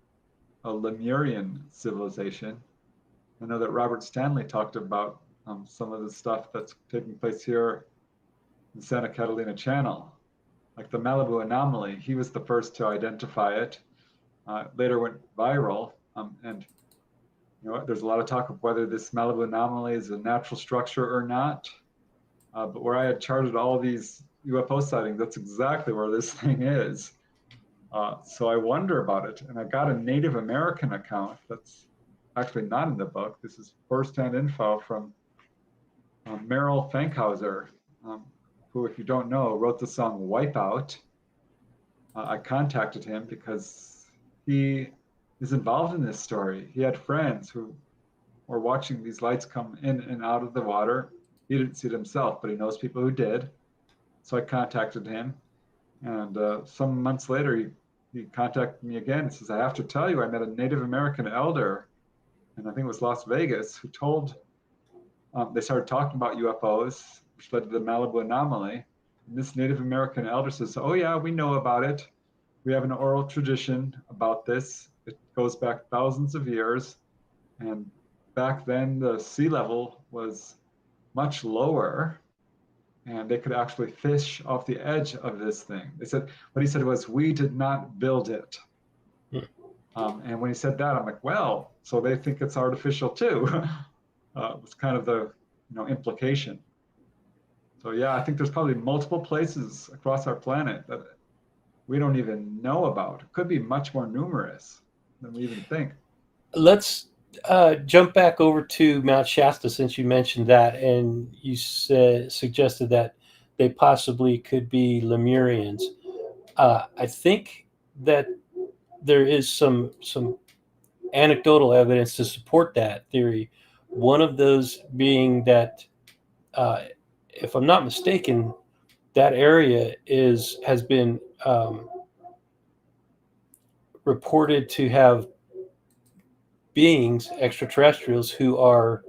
a Lemurian civilization. I know that Robert Stanley talked about some of the stuff that's taking place here in Santa Catalina Channel, like the Malibu Anomaly. He was the first to identify it. Later went viral, and there's a lot of talk of whether this Malibu Anomaly is a natural structure or not. But where I had charted all these UFO sightings, that's exactly where this thing is. So I wonder about it. And I got a Native American account that's actually not in the book. This is firsthand info from Merrill Fankhauser, who, if you don't know, wrote the song Wipeout. I contacted him because he is involved in this story. He had friends who were watching these lights come in and out of the water. He didn't see it himself, but he knows people who did. So I contacted him. And some months later, he contacted me again. He says, I have to tell you, I met a Native American elder, and I think it was Las Vegas, who told, they started talking about UFOs, which led to the Malibu Anomaly. And this Native American elder says, oh yeah, we know about it. We have an oral tradition about this. It goes back thousands of years. And back then, the sea level was much lower, and they could actually fish off the edge of this thing. They said, what he said was, we did not build it. And when he said that, I'm like, well, so they think it's artificial too. Was kind of the implication. So yeah, I think there's probably multiple places across our planet that we don't even know about. It could be much more numerous than we even think. Let's jump back over to Mount Shasta, since you mentioned that, and you suggested that they possibly could be Lemurians. I think that there is some anecdotal evidence to support that theory. One of those being that, if I'm not mistaken, that area has been reported to have beings, extraterrestrials, who are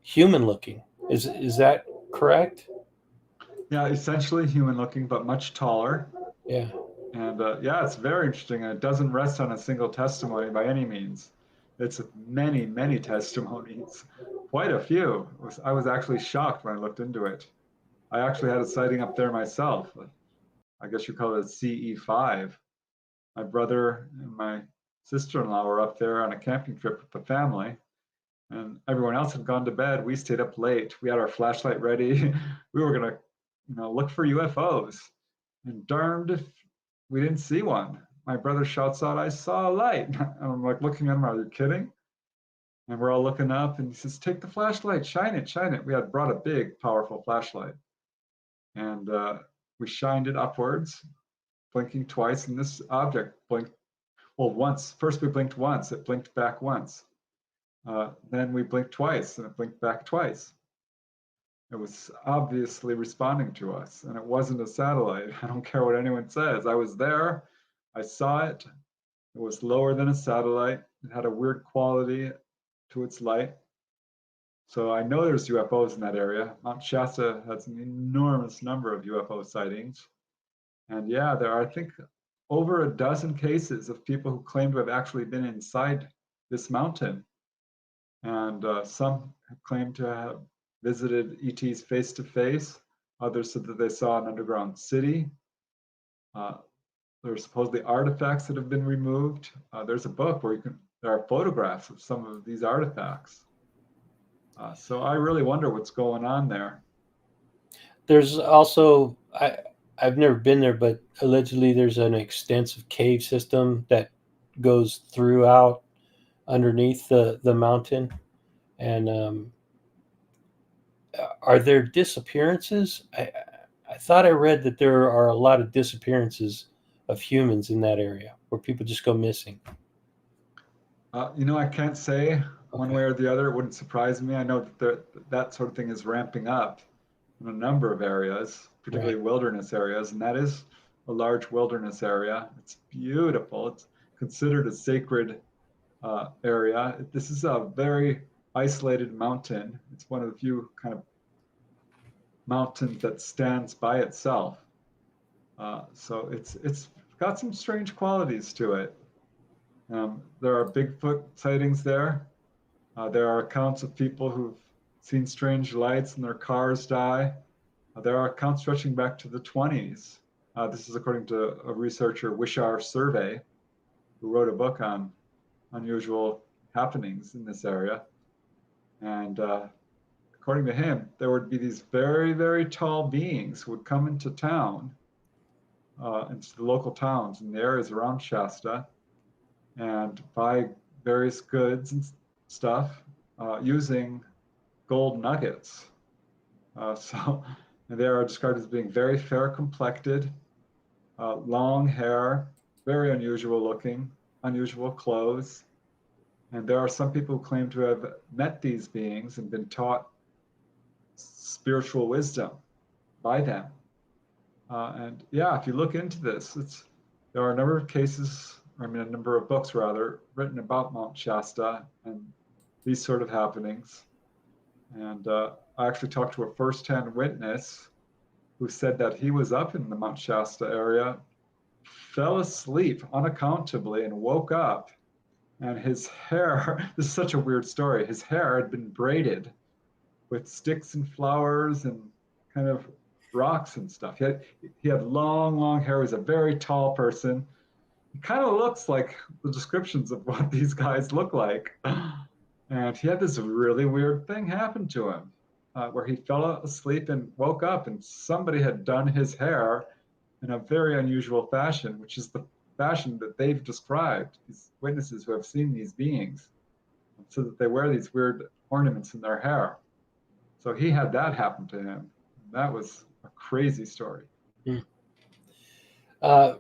human looking. Is that correct? Yeah, essentially human looking, but much taller. Yeah. And yeah, it's very interesting. And it doesn't rest on a single testimony by any means. It's many, many testimonies, quite a few. I was actually shocked when I looked into it. I actually had a sighting up there myself. I guess you call it a CE5. My brother and my sister-in-law were up there on a camping trip with the family, and everyone else had gone to bed. We stayed up late. We had our flashlight ready. We were gonna, look for UFOs. And darned if we didn't see one. My brother shouts out, I saw a light. And I'm like looking at him, are you kidding? And we're all looking up, and he says, take the flashlight, shine it, shine it. We had brought a big, powerful flashlight. And we shined it upwards, blinking twice, and this object blinked well, once. First we blinked once, it blinked back once. Then we blinked twice, and it blinked back twice. It was obviously responding to us, and it wasn't a satellite. I don't care what anyone says. I was there, I saw it. It was lower than a satellite. It had a weird quality to its light. So I know there's UFOs in that area. Mount Shasta has an enormous number of UFO sightings. And yeah, there are, I think, over a dozen cases of people who claim to have actually been inside this mountain. And some have claimed to have visited ETs face to face. Others said that they saw an underground city. There are supposedly artifacts that have been removed. There's a book where there are photographs of some of these artifacts. So I really wonder what's going on there. There's also, I've never been there, but allegedly there's an extensive cave system that goes throughout underneath the mountain. And are there disappearances? I thought I read that there are a lot of disappearances of humans in that area where people just go missing. I can't say one Okay. way or the other. It wouldn't surprise me. I know that sort of thing is ramping up in a number of areas, particularly Right. wilderness areas, and that is a large wilderness area. It's beautiful. It's considered a sacred area. This is a very isolated mountain. It's one of the few kind of mountains that stands by itself. So it's got some strange qualities to it. There are Bigfoot sightings there. There are accounts of people who've seen strange lights and their cars die. There are accounts stretching back to the 20s. This is according to a researcher, Wishar Survey, who wrote a book on unusual happenings in this area. And according to him, there would be these very, very tall beings who would come into town, into the local towns in the areas around Shasta, and buy various goods and stuff using gold nuggets. So they are described as being very fair complected, long hair, very unusual looking, unusual clothes. And there are some people who claim to have met these beings and been taught spiritual wisdom by them. And yeah, if you look into this, there are a number of cases, a number of books rather, written about Mount Shasta and these sort of happenings. And I actually talked to a first-hand witness who said that he was up in the Mount Shasta area, fell asleep unaccountably, and woke up, and his hair, this is such a weird story, his hair had been braided with sticks and flowers and kind of rocks and stuff. He had long hair. He was a very tall person. He kind of looks like the descriptions of what these guys look like. And he had this really weird thing happen to him where he fell asleep and woke up, and somebody had done his hair in a very unusual fashion, which is the fashion that they've described, these witnesses who have seen these beings, so that they wear these weird ornaments in their hair. So he had that happen to him. That was a crazy story.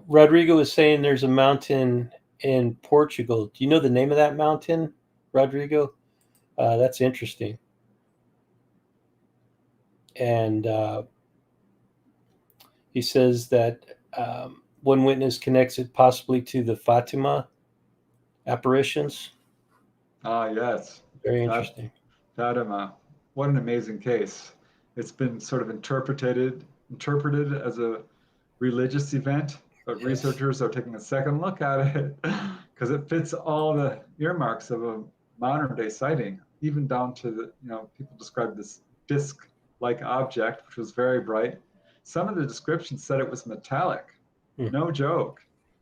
Rodrigo was saying there's a mountain in Portugal. Do you know the name of that mountain, Rodrigo? That's interesting. And he says that one witness connects it possibly to the Fatima apparitions. Yes. Very interesting. Fatima. What an amazing case. It's been sort of interpreted as a religious event, but Yes. Researchers are taking a second look at it because it fits all the earmarks of a modern day sighting, even down to people describe this disc-like object, which was very bright. Some of the descriptions said it was metallic. No joke.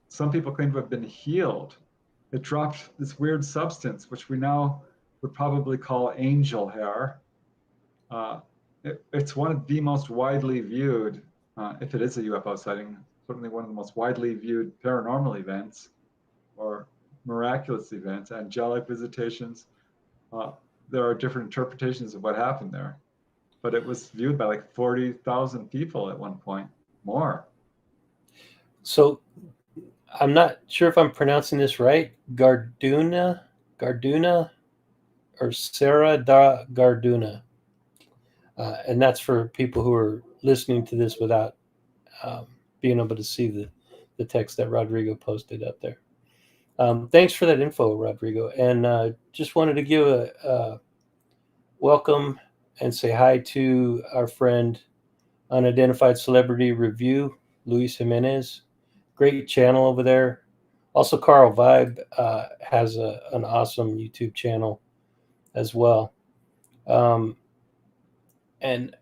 Some people claim to have been healed. It dropped this weird substance, which we now would probably call angel hair. It's one of the most widely viewed, if it is a UFO sighting, certainly one of the most widely viewed paranormal events or miraculous events, angelic visitations. There are different interpretations of what happened there, but it was viewed by like 40,000 people at one point, more. So I'm not sure if I'm pronouncing this right. Garduna, or Sarah da Garduna, and that's for people who are listening to this without um, being able to see the text that Rodrigo posted up there. Thanks for that info, Rodrigo, and just wanted to give a welcome and say hi to our friend Unidentified Celebrity Review, Luis Jimenez. Great channel over there. Also, Carl Vibe has an awesome YouTube channel as well. Um, and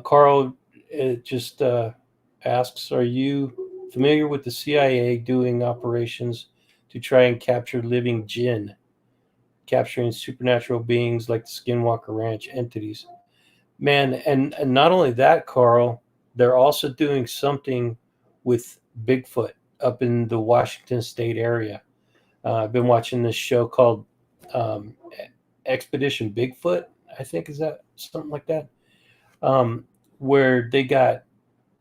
Carl just asks, are you familiar with the CIA doing operations to try and capture living jinn, capturing supernatural beings like the Skinwalker Ranch entities? Man, and not only that, Carl, they're also doing something with Bigfoot up in the Washington State area. I've been watching this show called um, Expedition Bigfoot. I think is that something like that, um, where they got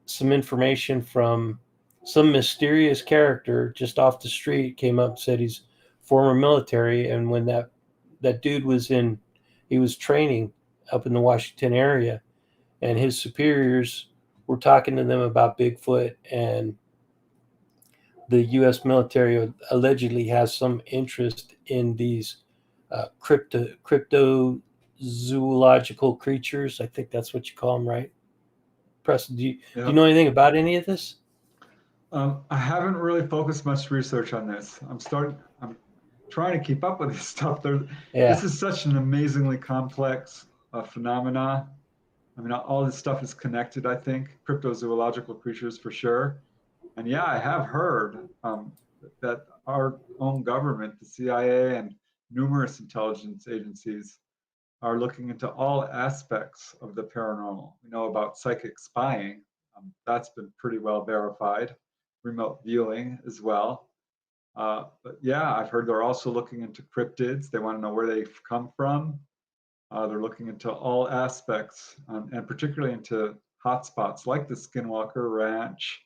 some information from some mysterious character just off the street. Came up, said he's former military, and when that dude was in, he was training up in the Washington area, and his superiors were talking to them about Bigfoot, and the U.S. military allegedly has some interest in these cryptozoological creatures. I think that's what you call them, right? Preston, do Yeah. you know anything about any of this? I haven't really focused much research on this. I'm trying to keep up with this stuff. Yeah, This is such an amazingly complex phenomena. I mean, all this stuff is connected, I think, cryptozoological creatures for sure. And yeah, I have heard that our own government, the CIA, and numerous intelligence agencies are looking into all aspects of the paranormal. We know about psychic spying. That's been pretty well verified. Remote viewing as well. But yeah, I've heard they're also looking into cryptids. They want to know where they've come from. They're looking into all aspects, and particularly into hotspots like the Skinwalker Ranch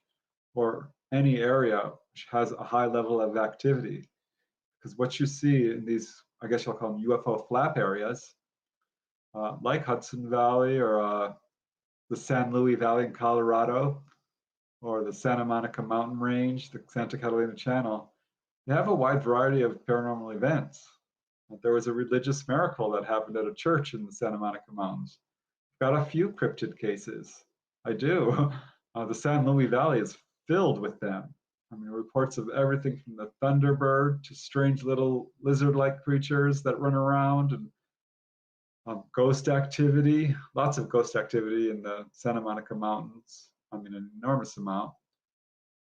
or any area which has a high level of activity. Because what you see in these, I guess you'll call them UFO flap areas, like Hudson Valley or the San Luis Valley in Colorado, or the Santa Monica Mountain Range, the Santa Catalina Channel, they have a wide variety of paranormal events. There was a religious miracle that happened at a church in the Santa Monica Mountains. Got a few cryptid cases. I do. The San Luis Valley is filled with them. I mean, reports of everything from the thunderbird to strange little lizard-like creatures that run around, and ghost activity. Lots of ghost activity in the Santa Monica Mountains. I mean, an enormous amount.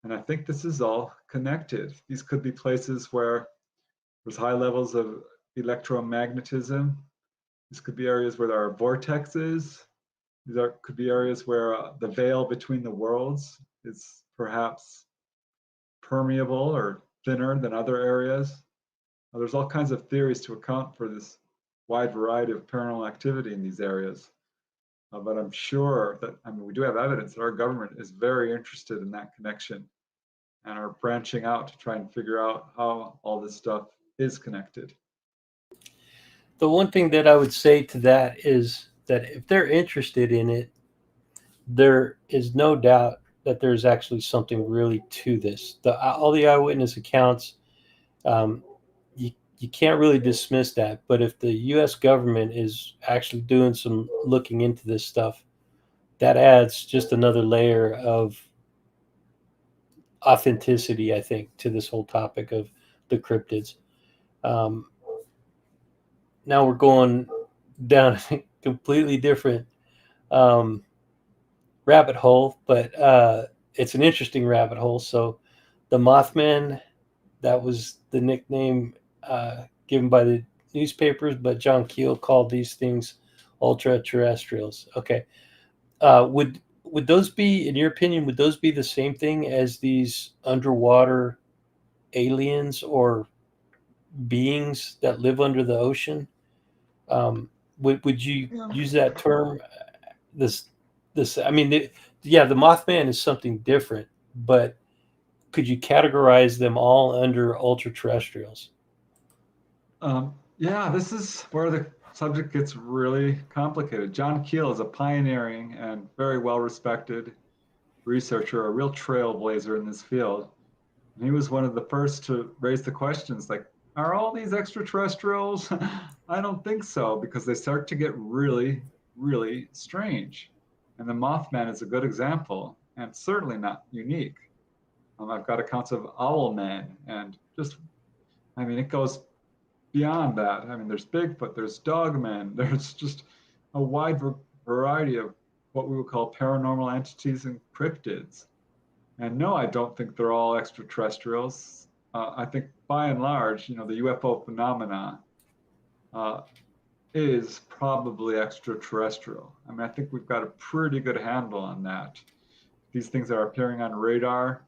And I think this is all connected. These could be places where there's high levels of electromagnetism. These could be areas where there are vortexes. Could be areas where the veil between the worlds is perhaps permeable or thinner than other areas. There's all kinds of theories to account for this wide variety of paranormal activity in these areas. But I'm sure that, I mean, we do have evidence that our government is very interested in that connection and are branching out to try and figure out how all this stuff is connected. the one thing that I would say to that is that if they're interested in it, there is no doubt that there's actually something really to this. All the eyewitness accounts, um, you can't really dismiss that. But if the U.S. government is actually doing some looking into this stuff, that adds just another layer of authenticity, I think, to this whole topic of the cryptids. Um, Now we're going down a completely different um, rabbit hole, but it's an interesting rabbit hole. So, the Mothman, that was the nickname given by the newspapers, but John Keel called these things ultra terrestrials. Okay, would those be, in your opinion, would those be the same thing as these underwater aliens or beings that live under the ocean? Would you Yeah. use that term? This I mean, yeah, the Mothman is something different, but could you categorize them all under ultra terrestrials? Yeah, this is where the subject gets really complicated. John Keel is a pioneering and very well-respected researcher, a real trailblazer in this field. And he was one of the first to raise the questions like, are all these extraterrestrials? I don't think so, because they start to get really, really strange. And the Mothman is a good example, and certainly not unique. I've got accounts of owl men, and just, I mean, it goes beyond that. I mean, there's Bigfoot, there's dogmen, there's just a wide variety of what we would call paranormal entities and cryptids. And no, I don't think they're all extraterrestrials. I think by and large, the UFO phenomena is probably extraterrestrial. I mean, I think we've got a pretty good handle on that. These things are appearing on radar,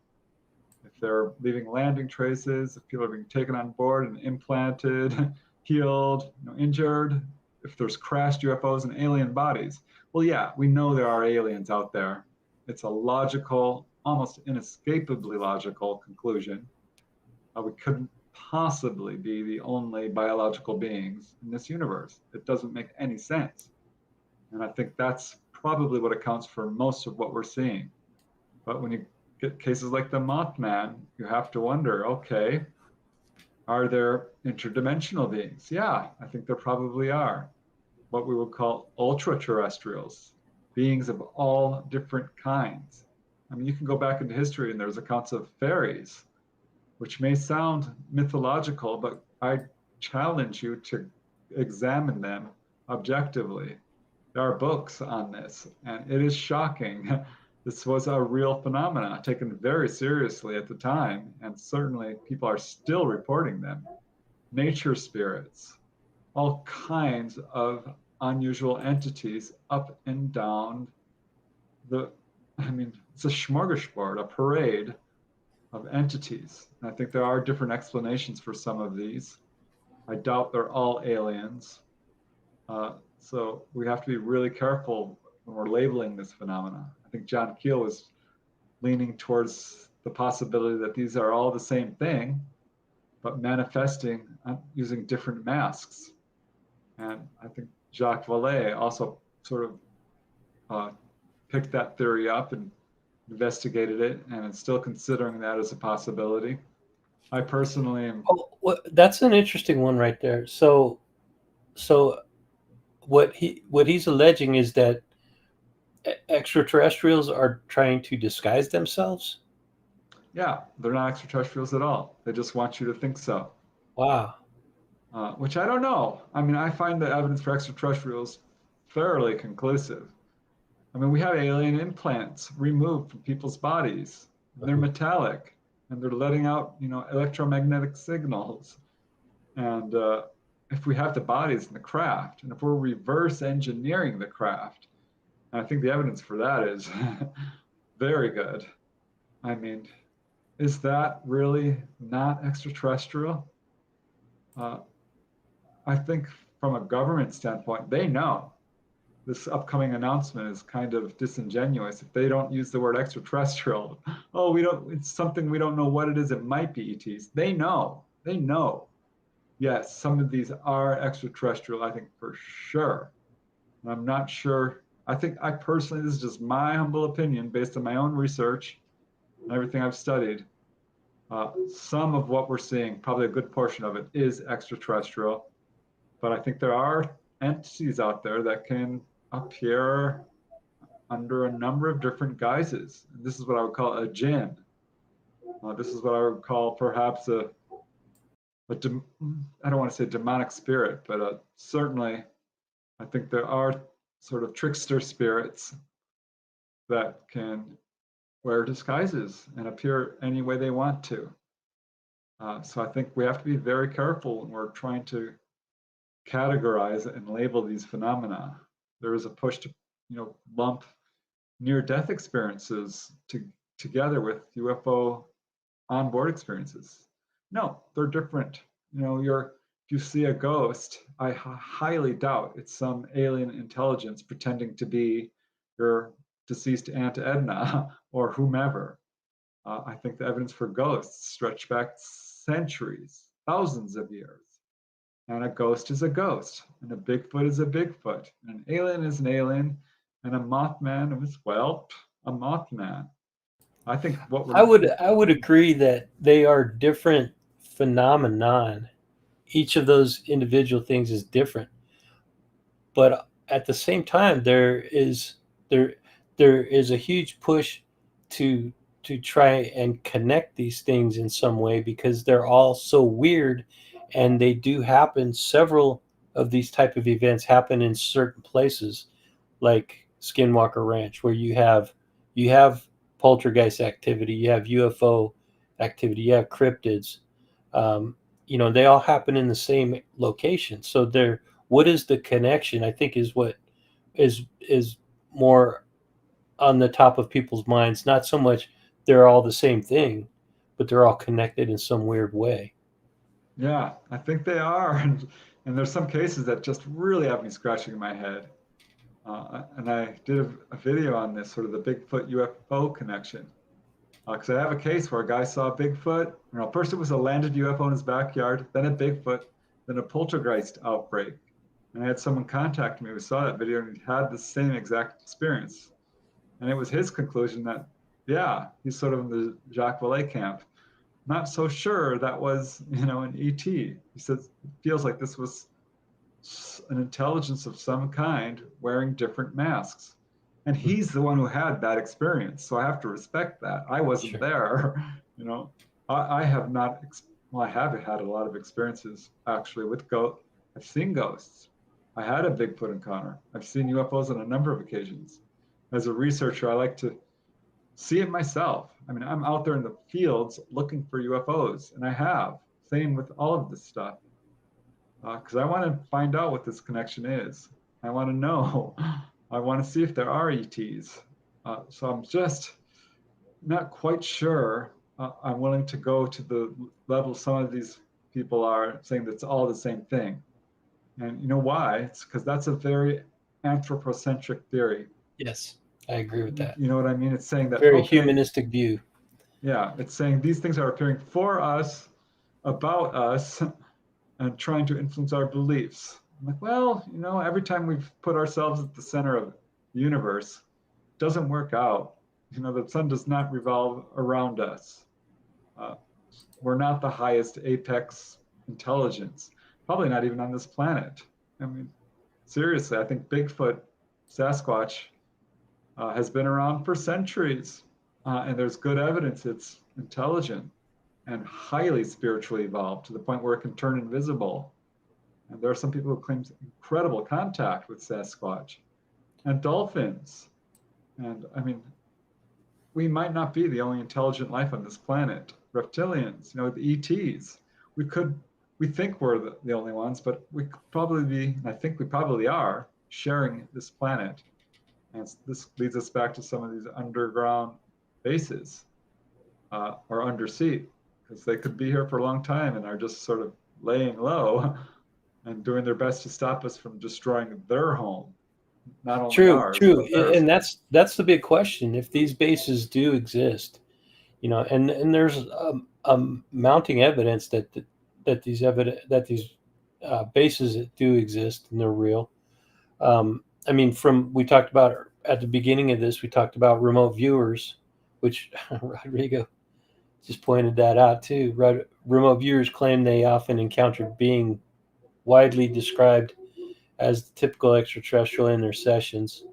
if they're leaving landing traces, if people are being taken on board and implanted, healed, injured, if there's crashed UFOs and alien bodies. Well, yeah, we know there are aliens out there. It's a logical, almost inescapably logical conclusion. We couldn't possibly be the only biological beings in this universe. It doesn't make any sense. And I think that's probably what accounts for most of what we're seeing. But when you get cases like the Mothman, you have to wonder, okay, are there interdimensional beings? Yeah, I think there probably are. What we would call ultra-terrestrials, beings of all different kinds. I mean, you can go back into history and there's accounts of fairies, which may sound mythological, but I challenge you to examine them objectively. There are books on this, and it is shocking. This was a real phenomenon taken very seriously at the time, and certainly people are still reporting them. Nature spirits, all kinds of unusual entities up and down it's a smorgasbord, a parade of entities. And I think there are different explanations for some of these. I doubt they're all aliens. So we have to be really careful when we're labeling this phenomena. I think John Keel was leaning towards the possibility that these are all the same thing, but manifesting using different masks. And I think Jacques Vallée also sort of picked that theory up and investigated it, and is still considering that as a possibility. I personally am. Oh, well, that's an interesting one right there. So what he's alleging is that extraterrestrials are trying to disguise themselves. Yeah, they're not extraterrestrials at all. They just want you to think so. Wow. Which I don't know. I mean, I find the evidence for extraterrestrials fairly conclusive. I mean, we have alien implants removed from people's bodies, and they're metallic, and they're letting out, electromagnetic signals. And if we have the bodies in the craft, and if we're reverse engineering the craft, and I think the evidence for that is very good. I mean, is that really not extraterrestrial? I think from a government standpoint, they know this upcoming announcement is kind of disingenuous if they don't use the word extraterrestrial. Oh, it's something we don't know what it is. It might be ETs. They know. Yes, some of these are extraterrestrial, I think for sure. And I'm not sure. I think this is just my humble opinion based on my own research and everything I've studied. Some of what we're seeing, probably a good portion of it, is extraterrestrial. But I think there are entities out there that can appear under a number of different guises. And this is what I would call a jinn. This is what I would call perhaps I don't want to say demonic spirit, but certainly I think there are sort of trickster spirits that can wear disguises and appear any way they want to. So I think we have to be very careful when we're trying to categorize and label these phenomena. There is a push to, lump near-death experiences together with UFO onboard experiences. No, they're different. If you see a ghost, I highly doubt it's some alien intelligence pretending to be your deceased Aunt Edna or whomever. I think the evidence for ghosts stretch back centuries, thousands of years. And a ghost is a ghost, and a Bigfoot is a Bigfoot, and an alien is an alien, and a Mothman is, well, a Mothman. I think what we're I would agree that they are different phenomenon. Each of those individual things is different, but at the same time, there there is a huge push to try and connect these things in some way because they're all so weird, and they do happen. Several of these type of events happen in certain places, like Skinwalker Ranch, where you have poltergeist activity, you have UFO activity, you have cryptids. Um, they all happen in the same location. So there, what is the connection? I think is what is more on the top of people's minds. Not so much they're all the same thing, but they're all connected in some weird way. Yeah, I think they are. And there's some cases that just really have me scratching my head. And I did a video on this, sort of the Bigfoot UFO connection. Because I have a case where a guy saw a Bigfoot. First it was a landed UFO in his backyard, then a Bigfoot, then a poltergeist outbreak. And I had someone contact me who saw that video and he had the same exact experience. And it was his conclusion that, yeah, he's sort of in the Jacques Vallée camp. Not so sure that was, an ET. He says it feels like this was an intelligence of some kind wearing different masks. And he's the one who had that experience. So I have to respect that. I wasn't Sure. there. I have not, well, I have had a lot of experiences actually with ghosts. I've seen ghosts. I had a Bigfoot encounter. I've seen UFOs on a number of occasions. As a researcher, I like to see it myself. I mean, I'm out there in the fields looking for UFOs, and I have. Same with all of this stuff. Because I want to find out what this connection is. I want to know. I want to see if there are ETs. So I'm just not quite sure I'm willing to go to the level some of these people are saying that it's all the same thing. And you know why? It's because that's a very anthropocentric theory. Yes, I agree with that. You know what I mean? It's saying that, Very okay, humanistic view. yeah, it's saying these things are appearing for us, about us, and trying to influence our beliefs. I'm like, well, every time we've put ourselves at the center of the universe, it doesn't work out. The sun does not revolve around us. Uh, we're not the highest apex intelligence, probably not even on this planet. I mean, seriously, I think Bigfoot, Sasquatch, has been around for centuries, and there's good evidence it's intelligent and highly spiritually evolved to the point where it can turn invisible. And there are some people who claim incredible contact with Sasquatch and dolphins. And I mean, we might not be the only intelligent life on this planet. Reptilians, the ETs. We think we're the only ones, but we could probably be, and I think we probably are, sharing this planet. And this leads us back to some of these underground bases or undersea, because they could be here for a long time and are just sort of laying low and doing their best to stop us from destroying their home, not only True, ours, true, but theirs. and that's the big question. If these bases do exist, and there's mounting evidence that these bases that do exist and they're real. I mean, from we talked about at the beginning of this, we talked about remote viewers, which Rodrigo just pointed that out too. Remote viewers claim they often encountered being widely described as the typical extraterrestrial in their sessions.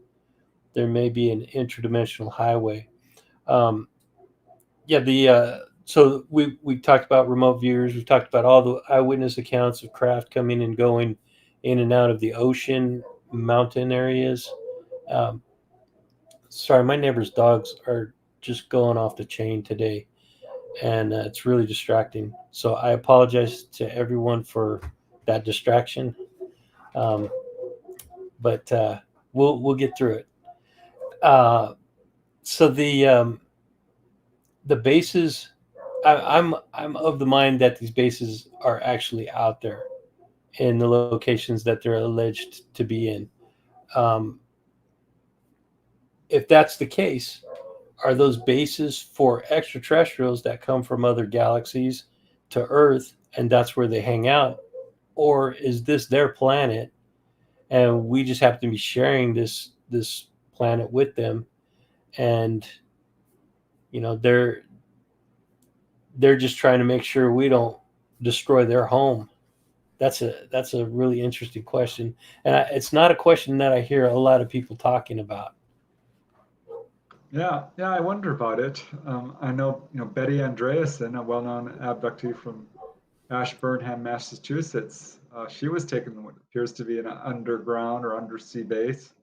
There may be an interdimensional highway. Um, yeah, the so we talked about remote viewers. We've talked about all the eyewitness accounts of craft coming and going in and out of the ocean, mountain areas. Um, Sorry, my neighbor's dogs are just going off the chain today, and it's really distracting. So I apologize to everyone for that distraction, um, but we'll get through it. Uh, so the bases, I'm of the mind that these bases are actually out there in the locations that they're alleged to be in. Um, if that's the case, are those bases for extraterrestrials that come from other galaxies to Earth, and that's where they hang out? Or is this their planet, and we just happen to be sharing this planet with them, and they're just trying to make sure we don't destroy their home? That's a really interesting question, and it's not a question that I hear a lot of people talking about. Yeah, I wonder about it. I know, Betty Andreasen, a well-known abductee from Ashburnham, Massachusetts. She was taken to what appears to be an underground or undersea base.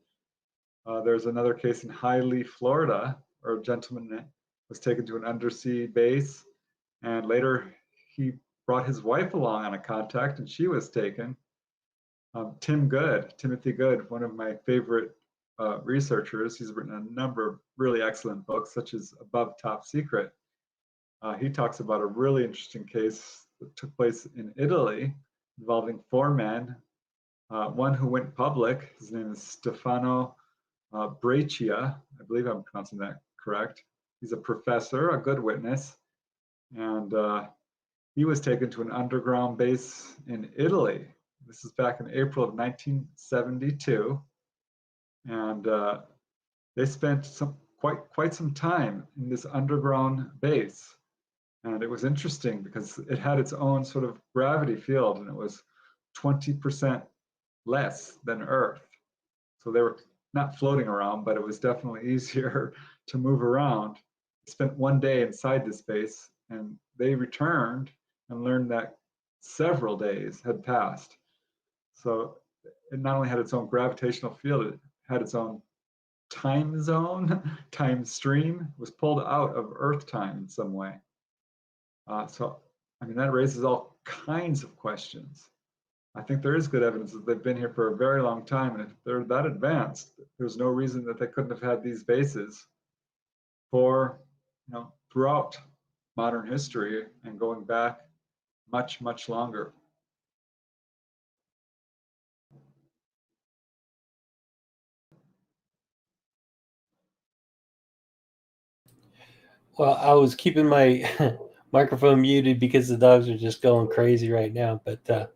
There's another case in Hialeah, Florida, where a gentleman was taken to an undersea base, and later he brought his wife along on a contact, and she was taken. Timothy Good, one of my favorite researchers. He's written a number of really excellent books, such as Above Top Secret. He talks about a really interesting case that took place in Italy involving 4 men. One who went public, his name is Stefano Breccia. I believe I'm pronouncing that correct. He's a professor, a good witness, and he was taken to an underground base in Italy. This is back in April of 1972, and they spent quite some time in this underground base. And it was interesting because it had its own sort of gravity field, and it was 20% less than Earth. So they were not floating around, but it was definitely easier to move around. They spent 1 day inside this base, and they returned and learned that several days had passed. So it not only had its own gravitational field, it had its own time zone, time stream, was pulled out of Earth time in some way. So, I mean, that raises all kinds of questions. I think there is good evidence that they've been here for a very long time, and if they're that advanced, there's no reason that they couldn't have had these bases for, throughout modern history and going back much longer. Well, I was keeping my microphone muted because the dogs are just going crazy right now. But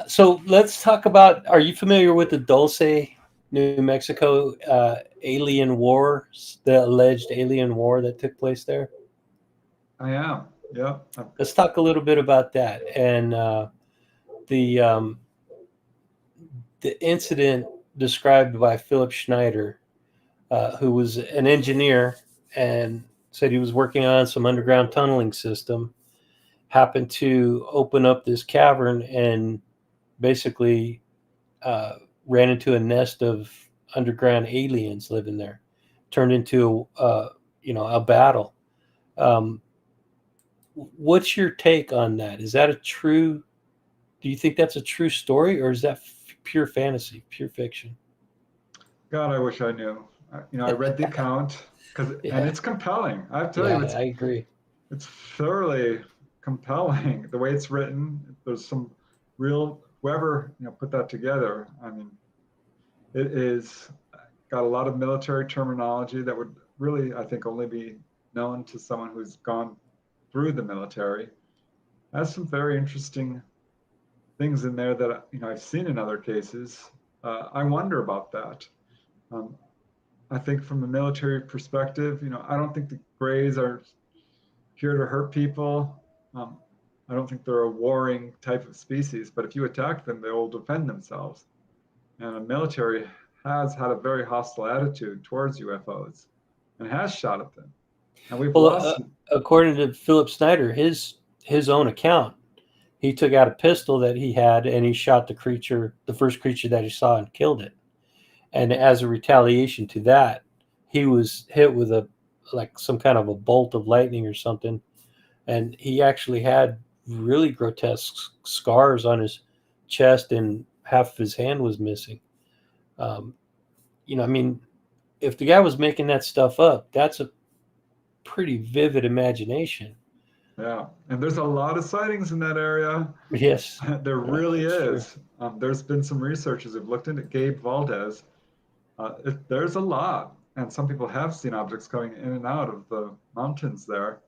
so let's talk about. Are you familiar with the Dulce, New Mexico alien war, the alleged alien war that took place there? I am. Yep. Let's talk a little bit about that and the the incident described by Philip Schneider, who was an engineer and said he was working on some underground tunneling system, happened to open up this cavern and basically ran into a nest of underground aliens living there. Turned into a battle. Um, what's your take on that? Is that a true? Do you think that's a true story, or is that pure fantasy, pure fiction? God, I wish I knew. I read the account and Yeah, it's compelling. I tell yeah, you, I agree. it's thoroughly compelling the way it's written. There's some real whoever put that together. I mean, it is got a lot of military terminology that would really, I think, only be known to someone who's gone through the military. Has some very interesting things in there that I've seen in other cases. I wonder about that. Um, I think from a military perspective, I don't think the Greys are here to hurt people. Um, I don't think they're a warring type of species, but if you attack them, they will defend themselves. And the military has had a very hostile attitude towards UFOs and has shot at them. And we've Well, lost. according to Philip Snyder, his own account, he took out a pistol that he had and he shot the creature, the first creature that he saw, and killed it. And as a retaliation to that, he was hit with some kind of a bolt of lightning or something, and he actually had really grotesque scars on his chest, and half of his hand was missing. Um, I mean, if the guy was making that stuff up, that's a pretty vivid imagination. Yeah, and there's a lot of sightings in that area. Yes, There really that's true. is. There's been some researchers who've looked into Gabe Valdez. There's a lot. and some people have seen objects coming in and out of the mountains there.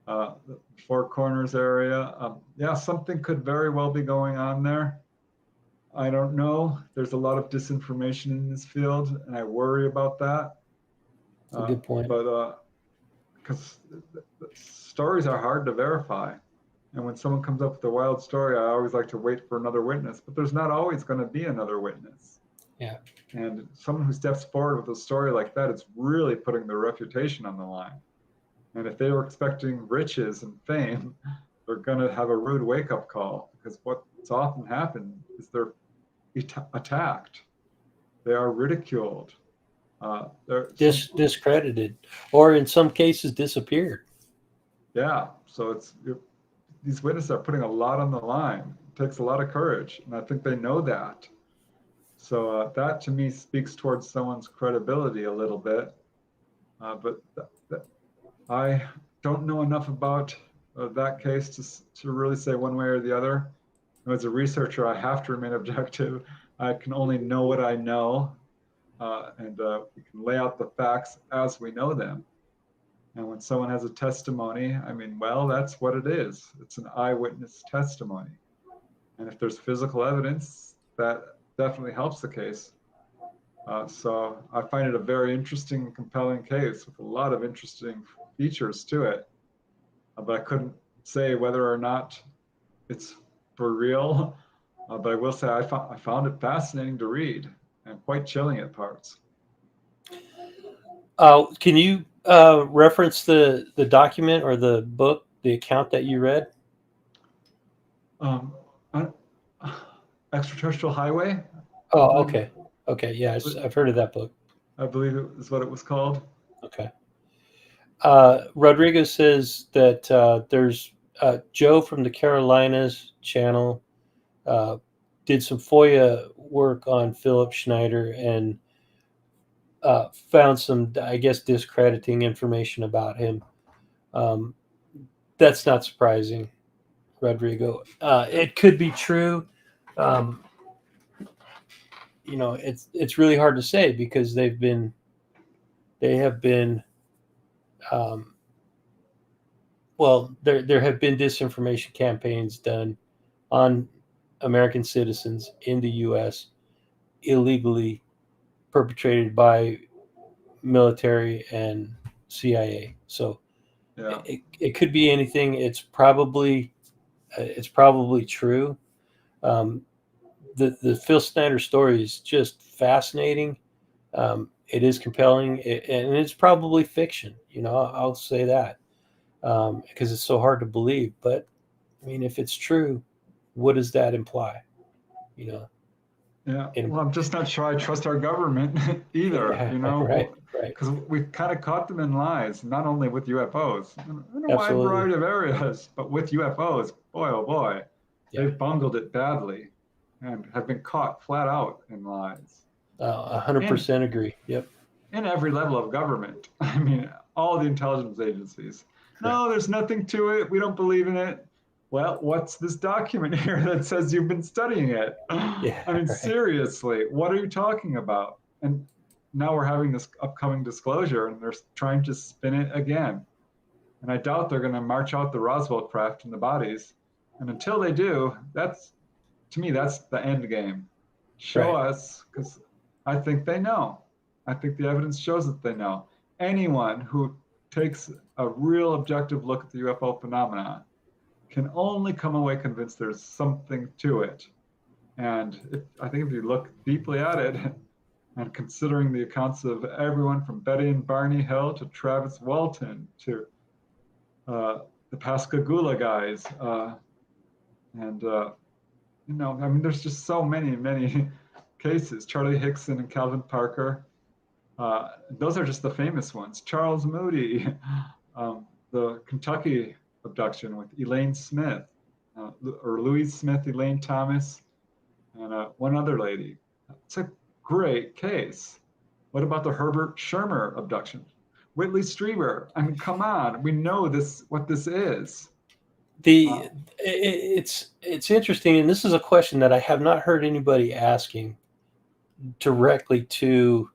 The Four Corners area. Yeah, something could very well be going on there. I don't know. There's a lot of disinformation in this field, and I worry about that. That's a good point. But because stories are hard to verify. And when someone comes up with a wild story, I always like to wait for another witness, but there's not always going to be another witness. Yeah. And someone who steps forward with a story like that is really putting their reputation on the line. And if they were expecting riches and fame, they're going to have a rude wake-up call, because what's often happened is they're attacked. They are ridiculed. Discredited, or in some cases disappeared. Yeah, so these witnesses are putting a lot on the line. It takes a lot of courage, and I think they know that. So that to me speaks towards someone's credibility a little bit. But I don't know enough about that case to really say one way or the other. As a researcher, I have to remain objective. I can only know what I know, and we can lay out the facts as we know them. And when someone has a testimony, I mean, well, that's what it is. It's an eyewitness testimony. And if there's physical evidence, that definitely helps the case. So I find it a very interesting and compelling case with a lot of interesting features to it. But I couldn't say whether or not it's for real. But I will say I found it fascinating to read and quite chilling at parts. Can you reference the document or the book, the account that you read? Extraterrestrial Highway. Oh, okay. Okay, yeah, I've heard of that book. I believe it is what it was called. Okay. Rodriguez says that there's Joe from the Carolinas channel did some FOIA work on Philip Schneider and found some, I guess, discrediting information about him. That's not surprising, Rodrigo. It could be true. It's really hard to say because they have been there have been disinformation campaigns done on American citizens in the U.S. illegally, perpetrated by military and CIA. So yeah. it could be anything. It's probably true. The Phil Snyder story is just fascinating. It is compelling, and it's probably fiction. I'll say that because it's so hard to believe. But I mean, if it's true, what does that imply? Yeah. Well, I'm just not sure I trust our government either. Right. Because we've kind of caught them in lies, not only with UFOs, in a wide variety of areas, but with UFOs, boy, oh boy, they've bungled it badly and have been caught flat out in lies. 100% agree. Yep. In every level of government. I mean, all the intelligence agencies. No, there's nothing to it. We don't believe in it. Well, what's this document here that says you've been studying it? Yeah, I mean, seriously, what are you talking about? And now we're having this upcoming disclosure and they're trying to spin it again. And I doubt they're going to march out the Roswell craft and the bodies. And until they do, to me, that's the end game. Show us, because I think they know. I think the evidence shows that they know. Anyone who takes a real objective look at the UFO phenomena can only come away convinced there's something to it. And I think if you look deeply at it, and considering the accounts of everyone from Betty and Barney Hill to Travis Walton to the Pascagoula guys, I mean, there's just so many cases. Charlie Hickson and Calvin Parker. Those are just the famous ones. Charles Moody, the Kentucky abduction with Elaine Smith, or Louise Smith, Elaine Thomas, and one other lady. It's a great case. What about the Herbert Schirmer abduction? Whitley Strieber. I mean, come on. We know what this is. It's interesting, and this is a question that I have not heard anybody asking directly to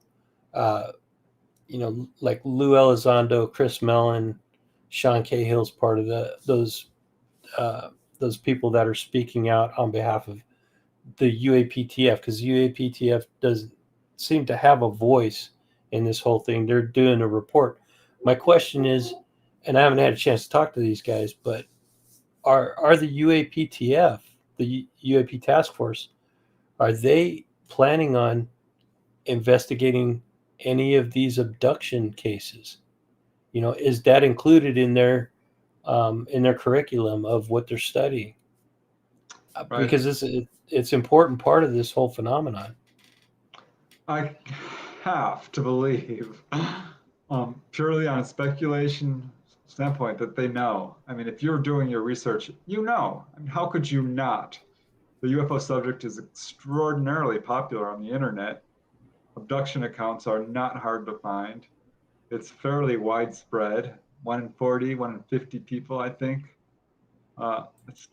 like Lou Elizondo, Chris Mellon, Sean Cahill's part of those people that are speaking out on behalf of the UAPTF, because UAPTF doesn't seem to have a voice in this whole thing. They're doing a report. My question is, and I haven't had a chance to talk to these guys, but are the UAPTF, the UAP task force, are they planning on investigating any of these abduction cases? Is that included in their curriculum of what they're studying? Right. Because it's important part of this whole phenomenon. I have to believe, purely on a speculation standpoint, that they know. I mean, if you're doing your research, you know. I mean, how could you not? The UFO subject is extraordinarily popular on the internet. Abduction accounts are not hard to find. It's fairly widespread. 1 in 40, 1 in 50 people, I think. It's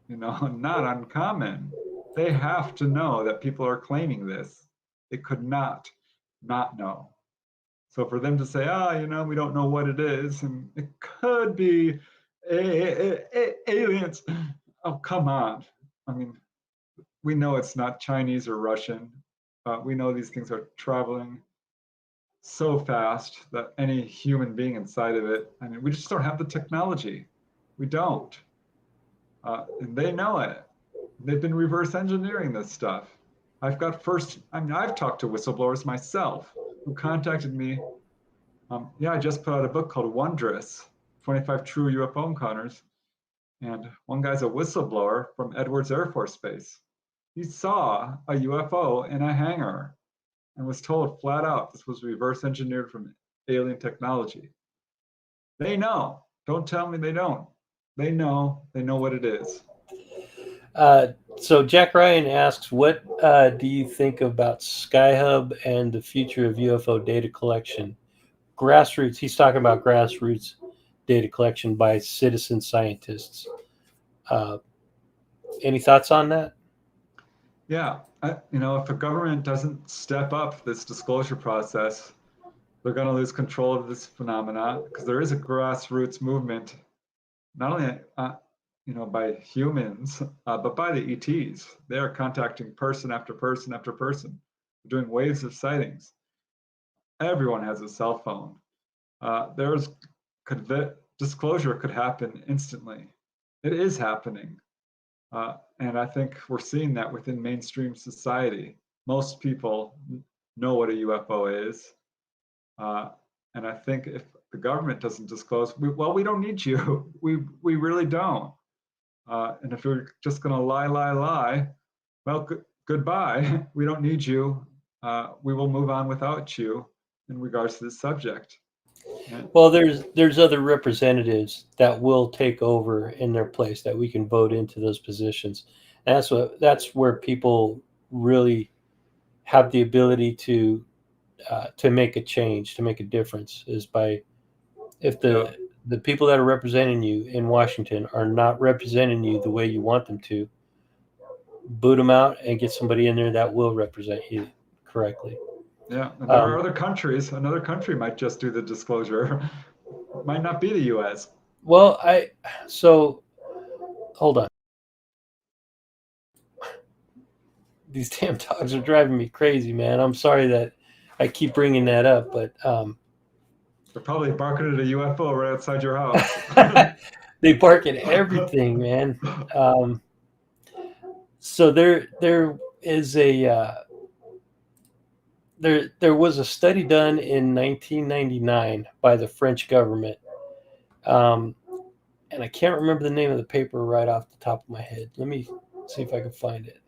not uncommon. They have to know that people are claiming this. They could not know. So for them to say, we don't know what it is, and it could be aliens. Oh, come on. I mean, we know it's not Chinese or Russian. We know these things are traveling so fast that any human being inside of it, I mean, we just don't have the technology. We don't. And they know it. They've been reverse engineering this stuff. I've talked to whistleblowers myself who contacted me. I just put out a book called Wondrous, 25 True UFO Encounters. And one guy's a whistleblower from Edwards Air Force Base. He saw a UFO in a hangar and was told flat out this was reverse engineered from alien technology. They know. Don't tell me they don't. They know what it is. So Jack Ryan asks, what do you think about Skyhub and the future of UFO data collection? Grassroots, he's talking about grassroots data collection by citizen scientists. Any thoughts on that? Yeah, if the government doesn't step up this disclosure process, they're going to lose control of this phenomena, because there is a grassroots movement, not only by humans, but by the ETs. They are contacting person after person after person, doing waves of sightings. Everyone has a cell phone. Disclosure could happen instantly. It is happening. And I think we're seeing that within mainstream society. Most people know what a UFO is. And I think if the government doesn't disclose, we don't need you. We really don't. And if you're just going to lie, well, goodbye. We don't need you. We will move on without you in regards to this subject. Well, there's other representatives that will take over in their place that we can vote into those positions. And that's where people really have the ability to make a change, to make a difference, is by if the people that are representing you in Washington are not representing you the way you want them to, boot them out and get somebody in there that will represent you correctly. Yeah, and there are other countries. Another country might just do the disclosure. It might not be the U.S. Well, hold on. These damn dogs are driving me crazy, man. I'm sorry that I keep bringing that up, but they're probably barking at a UFO right outside your house. They bark at everything, man. So there is there was a study done in 1999 by the French government, and I can't remember the name of the paper right off the top of my head. Let me see if I can find it.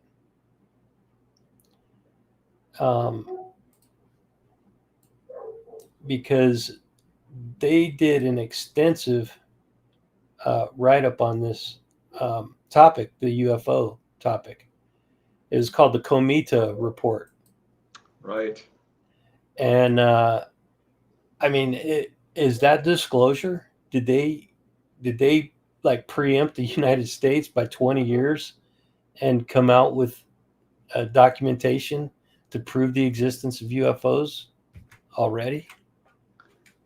Because they did an extensive write-up on this topic, the UFO topic. It was called the Cometa Report. Right. And I mean, is that disclosure? Did they like preempt the United States by 20 years and come out with documentation to prove the existence of UFOs already?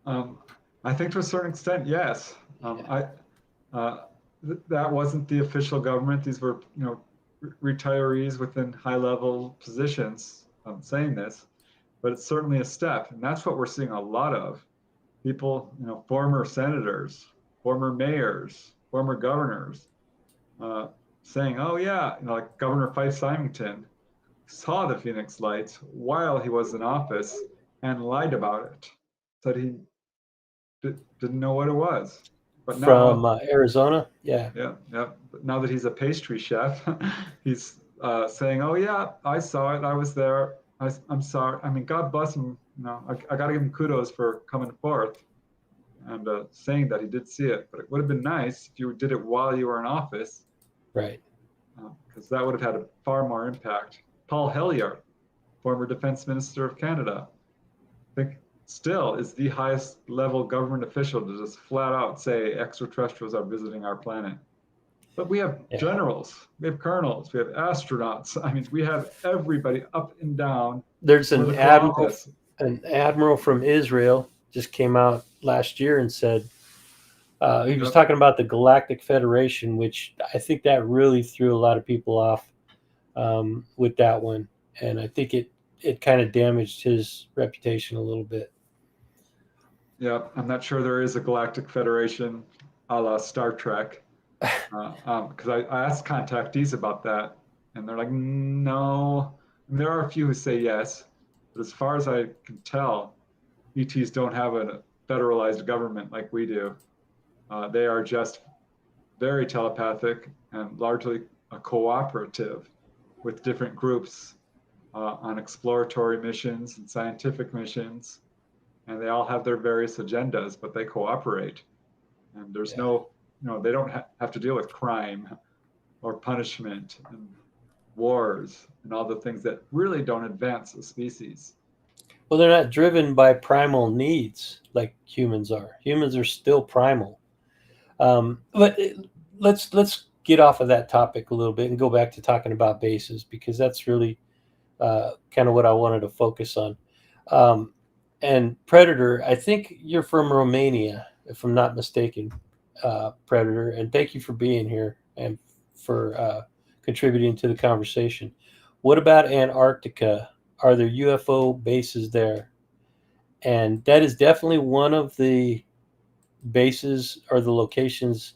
I think to a certain extent, yes. That wasn't the official government. These were, retirees within high-level positions saying this, but it's certainly a step, and that's what we're seeing a lot of. People, former senators, former mayors, former governors, saying, "Oh yeah," like Governor Fife Symington saw the Phoenix Lights while he was in office and lied about it. Said he didn't know what it was. But From now, Arizona. Yeah. yeah. But now that he's a pastry chef, he's saying, "Oh yeah, I saw it. I was there. I'm sorry. I mean, God bless him. I got to give him kudos for coming forth and saying that he did see it. But it would have been nice if you did it while you were in office, Right. because that would have had a far more impact." Paul Hellyer, former Defense Minister of Canada, I think still is the highest level government official to just flat out say extraterrestrials are visiting our planet. But we have Yeah. generals, we have colonels, we have astronauts. I mean, we have everybody up and down There's political office. an admiral from Israel just came out last year and said he was Yep. talking about the Galactic Federation, which I think that really threw a lot of people off with that one, and I think it kind of damaged his reputation a little bit. Yep. I'm not sure there is a Galactic Federation a la Star Trek. Because I asked contactees about that, and they're like, no. And there are a few who say yes, but as far as I can tell, ETs don't have a federalized government like we do. They are just very telepathic and largely a cooperative with different groups on exploratory missions and scientific missions, and they all have their various agendas, but they cooperate. And there's Yeah. no, they don't have to deal with crime or punishment and wars and all the things that really don't advance a species. Well, they're not driven by primal needs like humans are. Humans are still primal. But let's get off of that topic a little bit and go back to talking about bases, because that's really kind of what I wanted to focus on. Um, and Predator, I think you're from Romania, if I'm not mistaken, Predator. And thank you for being here and for contributing to the conversation. What about Antarctica? Are there UFO bases there? And that is definitely one of the bases or the locations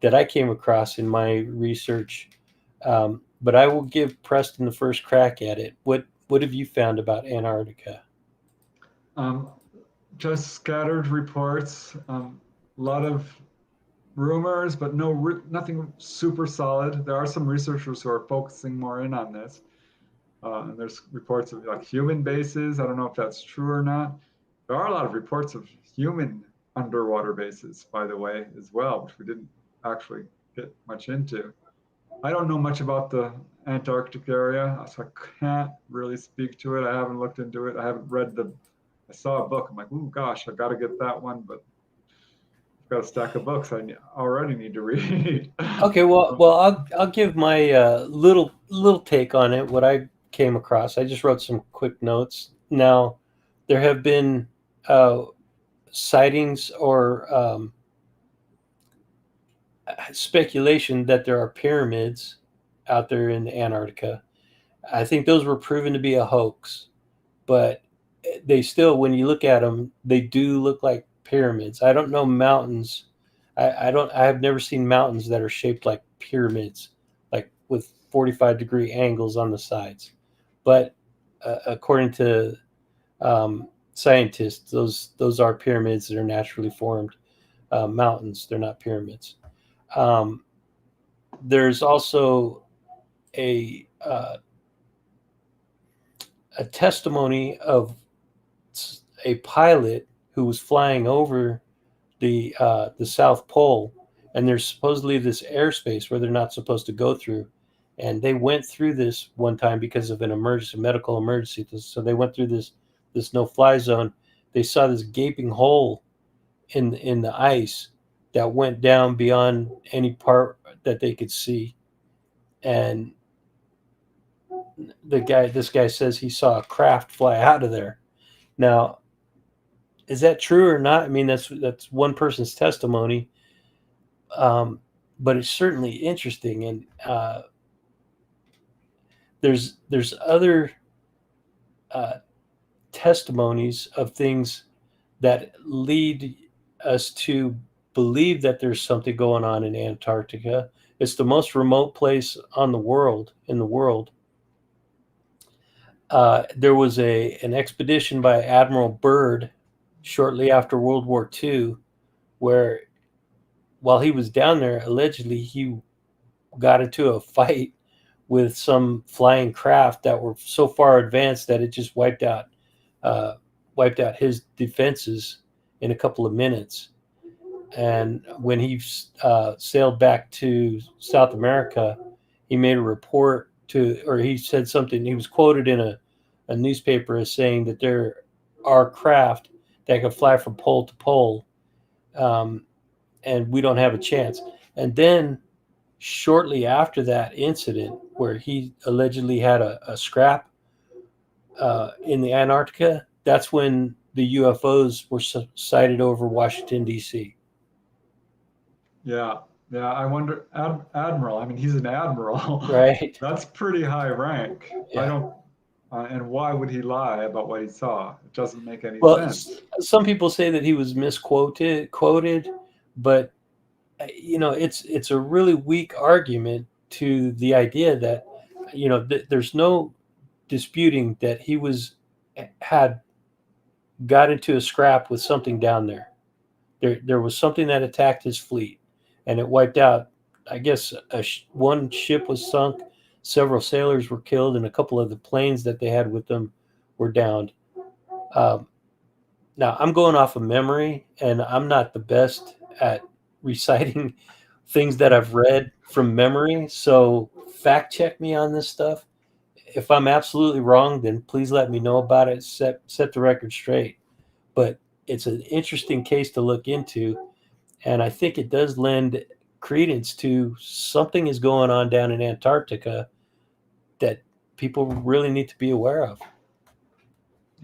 that I came across in my research. But I will give Preston the first crack at it. What have you found about Antarctica? Um, just scattered reports, a lot of rumors, but nothing super solid. There are some researchers who are focusing more in on this. And there's reports of like human bases. I don't know if that's true or not. There are a lot of reports of human underwater bases, by the way, as well, which we didn't actually get much into. I don't know much about the Antarctic area, so I can't really speak to it. I haven't looked into it. I haven't read I saw a book. I'm like, oh gosh, I got to get that one, but I've got a stack of books already need to read. Okay, well, I'll give my little take on it. What I came across, I just wrote some quick notes. Now, there have been uh, sightings or speculation that there are pyramids out there in Antarctica. I think those were proven to be a hoax, but they still, when you look at them, they do look like pyramids. I don't know mountains. I don't. I have never seen mountains that are shaped like pyramids, like with 45-degree angles on the sides. But according to scientists, those are pyramids that are naturally formed mountains. They're not pyramids. Um, there's also a uh, a testimony of a pilot who was flying over the South Pole, and there's supposedly this airspace where they're not supposed to go through, and they went through this one time because of an emergency, medical emergency. So they went through this no-fly zone. They saw this gaping hole in the ice that went down beyond any part that they could see, and this guy says he saw a craft fly out of there. Now, is that true or not? I mean, that's one person's testimony, but it's certainly interesting. And there's other uh, testimonies of things that lead us to believe that there's something going on in Antarctica. It's the most remote place on the world in the world. There was an expedition by Admiral Byrd shortly after World War II, where while he was down there, allegedly he got into a fight with some flying craft that were so far advanced that it just wiped out his defenses in a couple of minutes. And when he sailed back to South America, he made a report or he said something. He was quoted in a newspaper as saying that there are craft that can fly from pole to pole, and we don't have a chance. And then shortly after that incident, where he allegedly had a scrap in the Antarctica, that's when the UFOs were sighted over Washington, D.C. Yeah, yeah. I wonder, admiral. I mean, he's an admiral. Right? That's pretty high rank. I Yeah. don't. And why would he lie about what he saw? It doesn't make any Well, sense. some people say that he was quoted, but it's a really weak argument to the idea that there's no disputing that he had got into a scrap with something down there. There was something that attacked his fleet, and it wiped out. I guess one ship was sunk, several sailors were killed, and a couple of the planes that they had with them were downed. Um, Now, I'm going off of memory, and I'm not the best at reciting things that I've read from memory. So, fact check me on this stuff. If I'm absolutely wrong, then please let me know about it. Set the record straight. But it's an interesting case to look into, and I think it does lend credence to something is going on down in Antarctica that people really need to be aware of.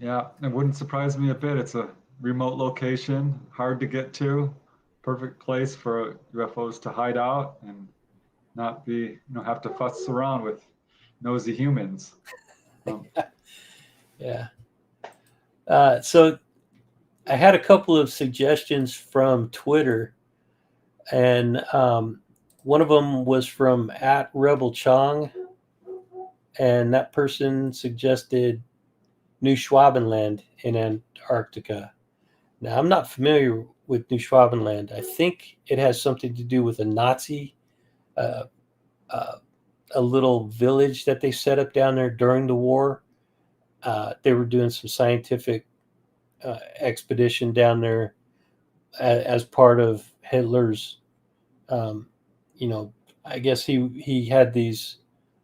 Yeah, it wouldn't surprise me a bit. It's a remote location, hard to get to, perfect place for UFOs to hide out and not be, have to fuss around with nosy humans. Yeah. So I had a couple of suggestions from Twitter, and one of them was from @RebelChong, and that person suggested New Schwabenland in Antarctica. Now, I'm not familiar with New Schwabenland. I think it has something to do with a Nazi, uh, uh, a little village that they set up down there during the war. They were doing some scientific expedition down there as part of Hitler's. Um, I guess he had these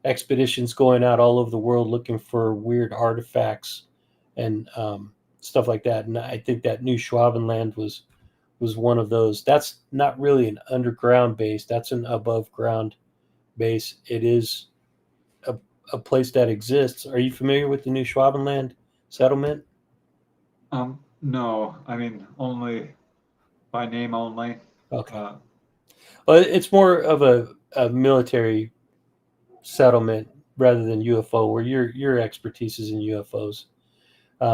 expeditions going out all over the world looking for weird artifacts and stuff like that. And I think that New Schwabenland was one of those. That's not really an underground base. That's an above ground base. It is a place that exists. Are you familiar with the New Schwabenland settlement? No, I mean, only by name only. Okay. Uh, Well, it's more of a military settlement rather than UFO, where your expertise is in UFOs.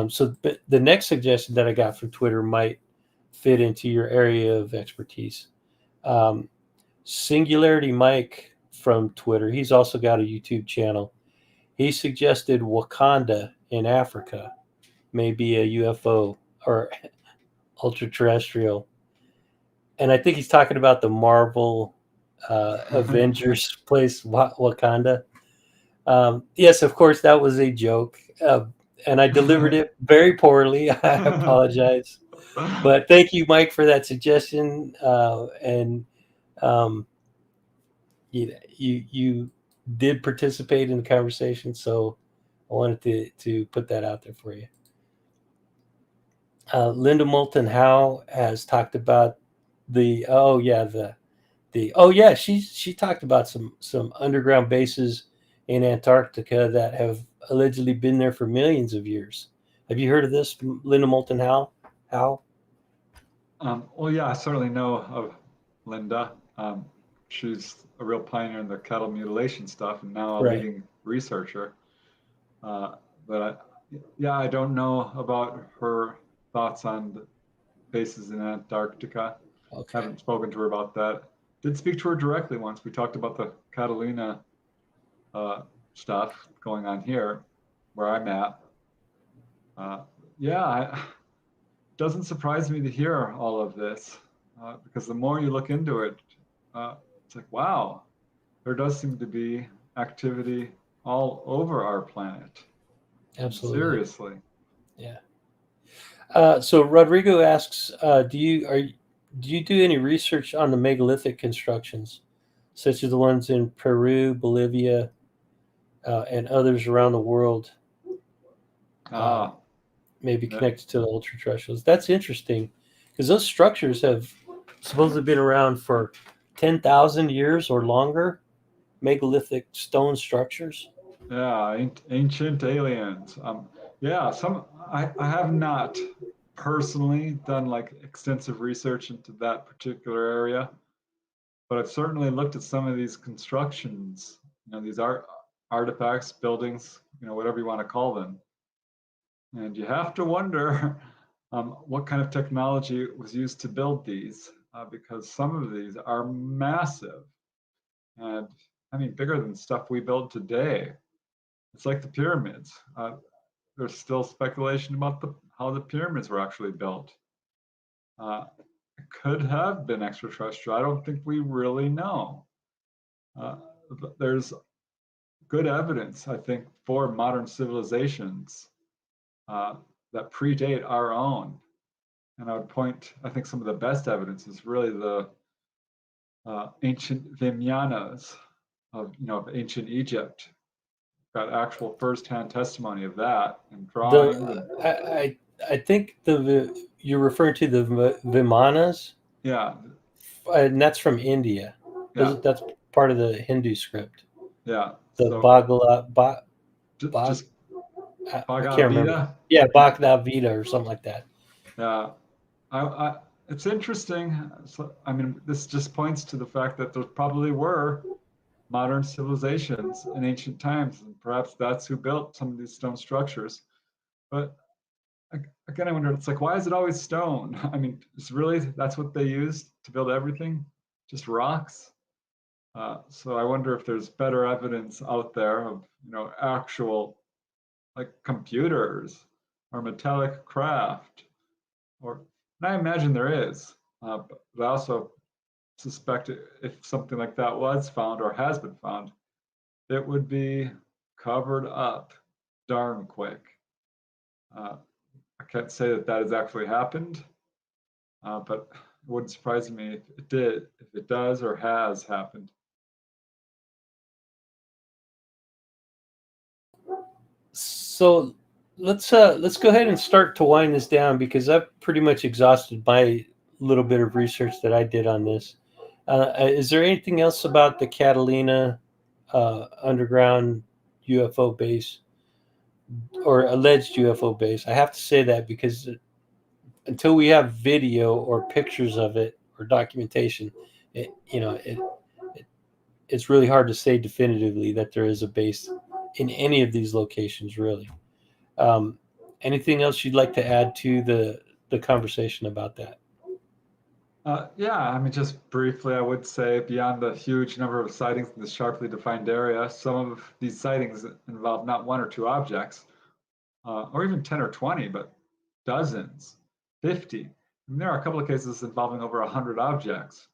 So the next suggestion that I got from Twitter might fit into your area of expertise. Um, Singularity Mike from Twitter, he's also got a YouTube channel. He suggested Wakanda in Africa may be a UFO or ultra terrestrial. And I think he's talking about the Marvel Avengers place, Wakanda. Yes, of course, that was a joke. And I delivered it very poorly. I apologize. But thank you, Mike, for that suggestion. And um, you did participate in the conversation, so I wanted to put that out there for you. Linda Moulton Howe has talked about she talked about some underground bases in Antarctica that have allegedly been there for millions of years. Have you heard of this, Linda Moulton Howe? How? Well, yeah, I certainly know of Linda. She's a real pioneer in the cattle mutilation stuff, and now a Right. leading researcher. But yeah, I don't know about her thoughts on the bases in Antarctica. Okay. Haven't spoken to her about that. Did speak to her directly once. We talked about the Catalina stuff going on here, where I'm at. Yeah, it doesn't surprise me to hear all of this because the more you look into it, it's like, wow, there does seem to be activity all over our planet. Absolutely. Seriously. Yeah. So Rodrigo asks, do you do any research on the megalithic constructions, such as the ones in Peru, Bolivia, and others around the world, Ah, maybe yeah, connected to the ultra terrestrials? That's interesting because those structures have supposedly been around for 10,000 years or longer. Megalithic stone structures. yeah, ancient aliens. Yeah, I have not personally done like extensive research into that particular area, but I've certainly looked at some of these constructions, these artifacts, buildings, whatever you want to call them. And you have to wonder what kind of technology was used to build these, because some of these are massive. And I mean, bigger than stuff we build today. It's like the pyramids. There's still speculation about how the pyramids were actually built. It could have been extraterrestrial. I don't think we really know. But there's good evidence, I think, for modern civilizations uh, that predate our own. And I would point, I think some of the best evidence is really the ancient Vimyanas of ancient Egypt. Got actual firsthand testimony of that and The drawings and I think you're referring to the Vimanas, yeah, and that's from India. yeah, That's part of the Hindu script. yeah. The So Bhagala, Bhag, just I Bhagavad can't remember. Gita. Yeah, Yeah, Bhagavad Gita or something like that. yeah. It's interesting. So, I mean, this just points to the fact that there probably were modern civilizations in ancient times, and perhaps that's who built some of these stone structures. But again, I wonder, it's like, why is it always stone? I mean, it's really, that's what they used to build everything, just rocks. So I wonder if there's better evidence out there of, actual like computers or metallic craft, or, and I imagine there is, but I also suspect if something like that was found or has been found, it would be covered up darn quick. Uh, I can't say that that has actually happened, but it wouldn't surprise me if it did, if it does or has happened. So let's go ahead and start to wind this down because I've pretty much exhausted my little bit of research that I did on this. Is there anything else about the Catalina underground UFO base or alleged UFO base? I have to say that because until we have video or pictures of it or documentation, it, you know, it it's really hard to say definitively that there is a base in any of these locations. Really, um, anything else you'd like to add to the conversation about that? Yeah, I mean, just briefly, I would say beyond the huge number of sightings in this sharply defined area, some of these sightings involve not one or two objects, or even 10 or 20, but dozens, 50. I mean, there are a couple of cases involving over 100 objects,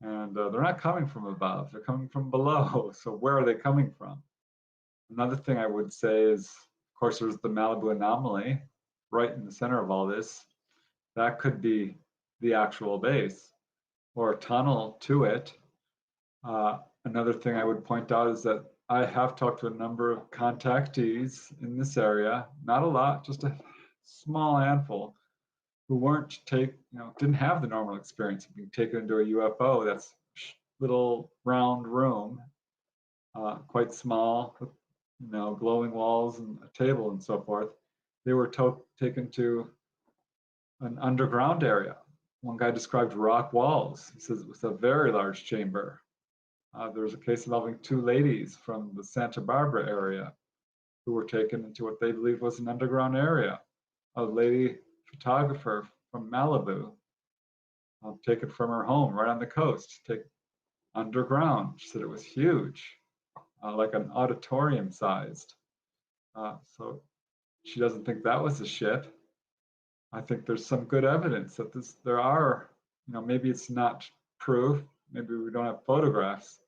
and they're not coming from above, they're coming from below. So, where are they coming from? Another thing I would say is, of course, there's the Malibu Anomaly right in the center of all this. That could be the actual base or a tunnel to it. Another thing I would point out is that I have talked to a number of contactees in this area, not a lot, just a small handful, who didn't have the normal experience of being taken into a UFO. That's little round room, quite small, with glowing walls and a table and so forth. They were taken to an underground area. One guy described rock walls. He says it was a very large chamber. There was a case involving two ladies from the Santa Barbara area who were taken into what they believed was an underground area. A lady photographer from Malibu, taken from her home right on the coast, taken underground. She said it was huge, like an auditorium sized. So she doesn't think that was a ship. I think there's some good evidence that there are, maybe it's not proof, maybe we don't have photographs,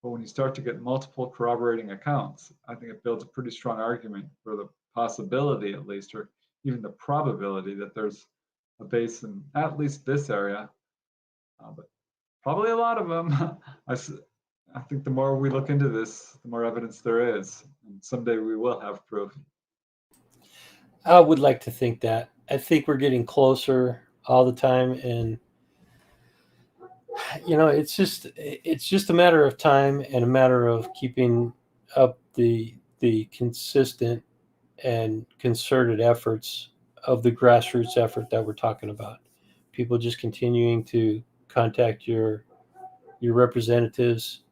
but when you start to get multiple corroborating accounts, I think it builds a pretty strong argument for the possibility, at least, or even the probability that there's a base in at least this area, but probably a lot of them. I think the more we look into this, the more evidence there is, and someday we will have proof. I would like to think that. I think we're getting closer all the time, and it's just a matter of time and a matter of keeping up the consistent and concerted efforts of the grassroots effort that we're talking about. People just continuing to contact your representatives,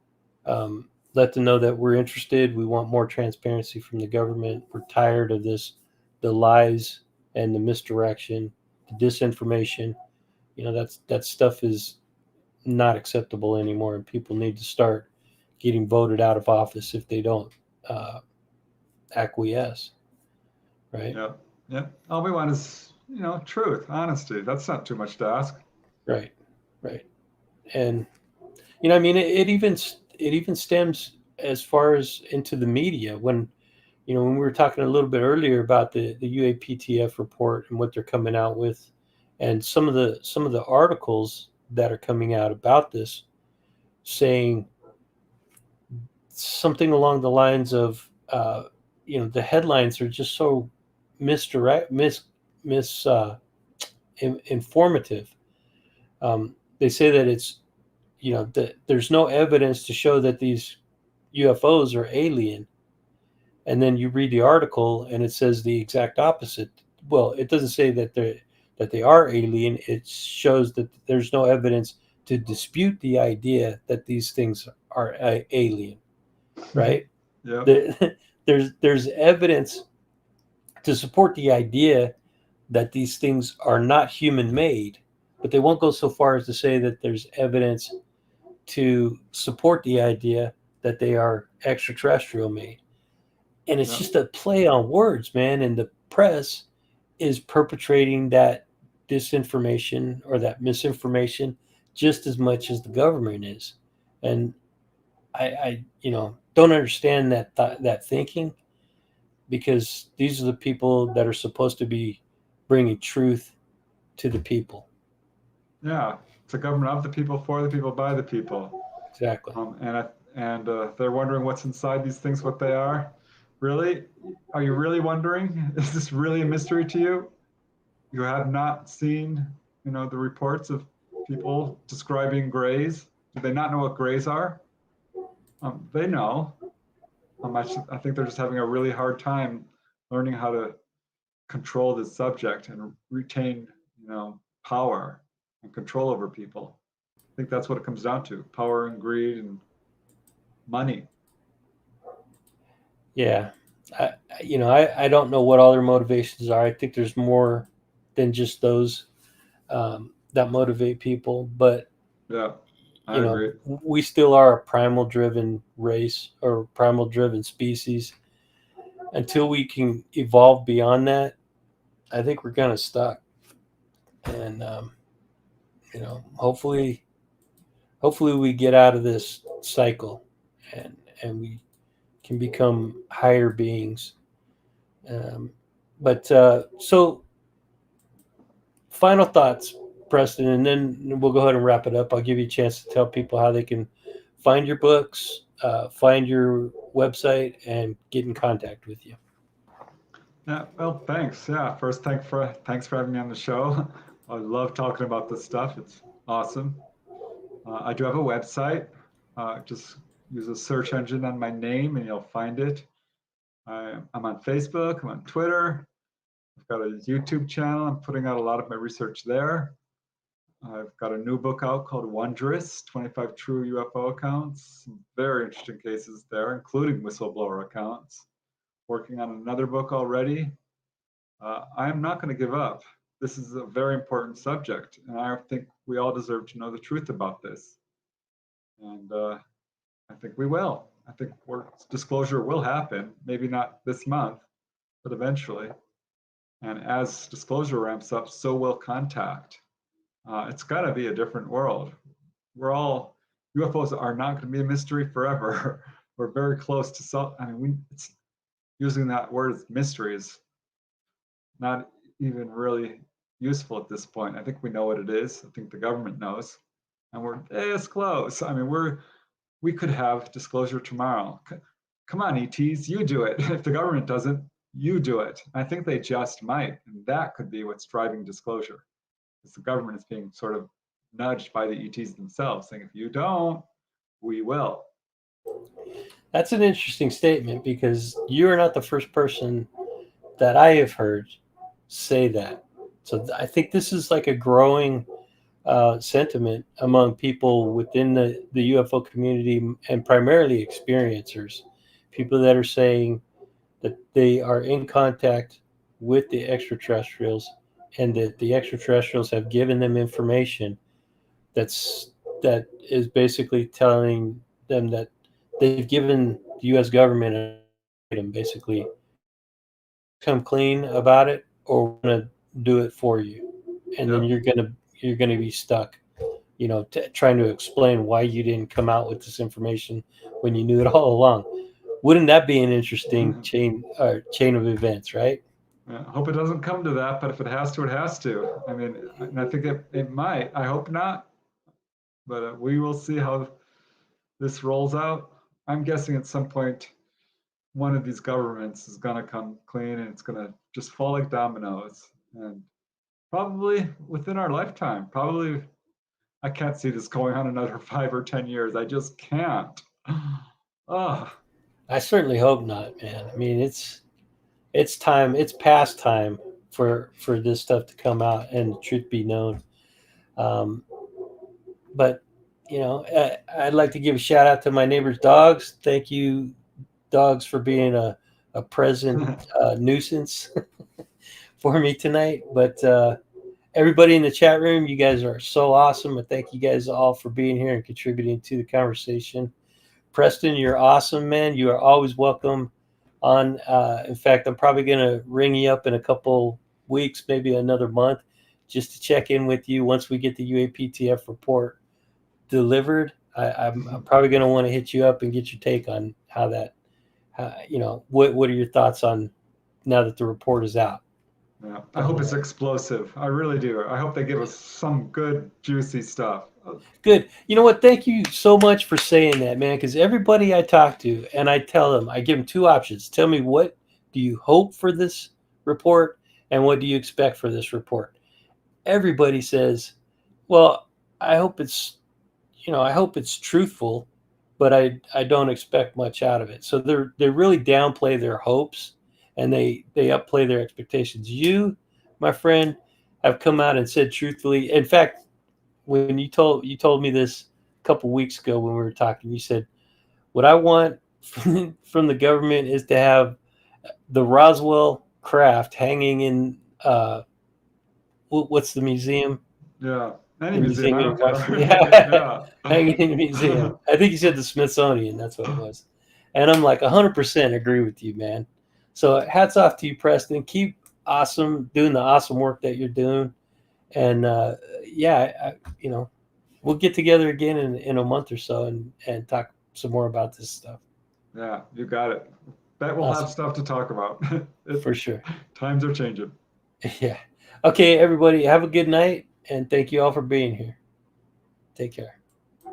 let them know that we're interested. We want more transparency from the government. We're tired of the lies and the misdirection, the disinformation. That stuff is not acceptable anymore, and people need to start getting voted out of office if they don't acquiesce. Right? Yeah, yeah. All we want is, truth, honesty. That's not too much to ask. Right, right. And I mean, it even stems as far as into the media. When when we were talking a little bit earlier about the UAPTF report and what they're coming out with, and some of the articles that are coming out about this, saying something along the lines of, the headlines are just so informative. They say that it's, that there's no evidence to show that these UFOs are alien, and then you read the article and it says the exact opposite. Well, it doesn't say that they are alien. It shows that there's no evidence to dispute the idea that these things are alien, right? Yeah. There's evidence to support the idea that these things are not human made, but they won't go so far as to say that there's evidence to support the idea that they are extraterrestrial made. And it's just a play on words, man. And the press is perpetrating that disinformation or that misinformation just as much as the government is. And I don't understand that thinking, because these are the people that are supposed to be bringing truth to the people. Yeah, it's a government of the people, for the people, by the people. Exactly. And they're wondering what's inside these things, what they are. Really? Are you really wondering? Is this really a mystery to you? You have not seen, the reports of people describing grays? Do they not know what grays are? They know. I think they're just having a really hard time learning how to control this subject and retain, power and control over people. I think that's what it comes down to: power and greed and money. Yeah. I don't know what all their motivations are. I think there's more than just those that motivate people. But Yeah, I agree. we still are a primal driven race or primal driven species. Until we can evolve beyond that, I think we're kind of stuck. And hopefully we get out of this cycle, and we can become higher beings. But so, final thoughts, Preston, and then we'll go ahead and wrap it up. I'll give you a chance to tell people how they can find your books, find your website, and get in contact with you. Yeah, well, thanks. Yeah, first, thanks for having me on the show. I love talking about this stuff. It's awesome. I do have a website. Just use a search engine on my name and you'll find it. I'm on Facebook. I'm on Twitter. Of I've got a YouTube channel. I'm putting out a lot of my research there. I've got a new book out called Wondrous, 25 True UFO Accounts. Some very interesting cases there, including whistleblower accounts. Working on another book already. I am not going to give up. This is a very important subject, and I think we all deserve to know the truth about this. And I think we will. I think disclosure will happen, maybe not this month, but eventually. And as disclosure ramps up, so will contact. It's got to be a different world. UFOs are not going to be a mystery forever. We're very close to using that word as mystery is not even really useful at this point. I think we know what it is. I think the government knows, and we're this close. I mean, we could have disclosure tomorrow. Come on, ETs, you do it. If the government doesn't, you do it. I think they just might, and that could be what's driving disclosure. Because the government is being sort of nudged by the ETs themselves, saying, if you don't, we will. That's an interesting statement, because you are not the first person that I have heard say that. So I think this is like a growing sentiment among people within the UFO community, and primarily experiencers, people that are saying that they are in contact with the extraterrestrials, and that the extraterrestrials have given them information that is basically telling them that they've given the U.S. government a freedom, basically, come clean about it, or we're gonna do it for you, and then you're gonna be stuck, trying to explain why you didn't come out with this information when you knew it all along. Wouldn't that be an interesting chain of events, right? I hope it doesn't come to that, but if it has to, it has to. I mean, and I think it might. I hope not, but we will see how this rolls out. I'm guessing at some point, one of these governments is going to come clean, and it's going to just fall like dominoes. And probably within our lifetime, I can't see this going on another 5 or 10 years. I just can't. Oh. I certainly hope not, man. I mean, it's time. It's past time for this stuff to come out and the truth be known. But I'd like to give a shout out to my neighbor's dogs. Thank you, dogs, for being a present nuisance for me tonight. But everybody in the chat room, you guys are so awesome. And thank you guys all for being here and contributing to the conversation. Preston, you're awesome, man. You are always welcome on. In fact, I'm probably going to ring you up in a couple weeks, maybe another month, just to check in with you once we get the UAPTF report delivered. I'm probably going to want to hit you up and get your take on how that, what are your thoughts on now that the report is out? Yeah, I hope it's explosive. I really do. I hope they give us some good, juicy stuff. Good. You know what? Thank you so much for saying that, man, because everybody I talk to, and I tell them, I give them two options. Tell me, what do you hope for this report, and what do you expect for this report? Everybody says, well, I hope it's truthful, but I don't expect much out of it. So they really downplay their hopes, and they upplay their expectations. You, my friend, have come out and said truthfully. In fact, when you told me this a couple weeks ago when we were talking, you said, what I want from the government is to have the Roswell craft hanging in what's the museum? Yeah. Any museum I don't care. Yeah. Hanging in the museum. I think you said the Smithsonian. That's what it was. And I'm like 100% agree with you, man. So hats off to you, Preston. Keep doing the awesome work that you're doing. And we'll get together again in a month or so and talk some more about this stuff. Yeah, you got it. Bet we'll have stuff to talk about. For sure. Times are changing. Yeah. Okay, everybody, have a good night, and thank you all for being here. Take care.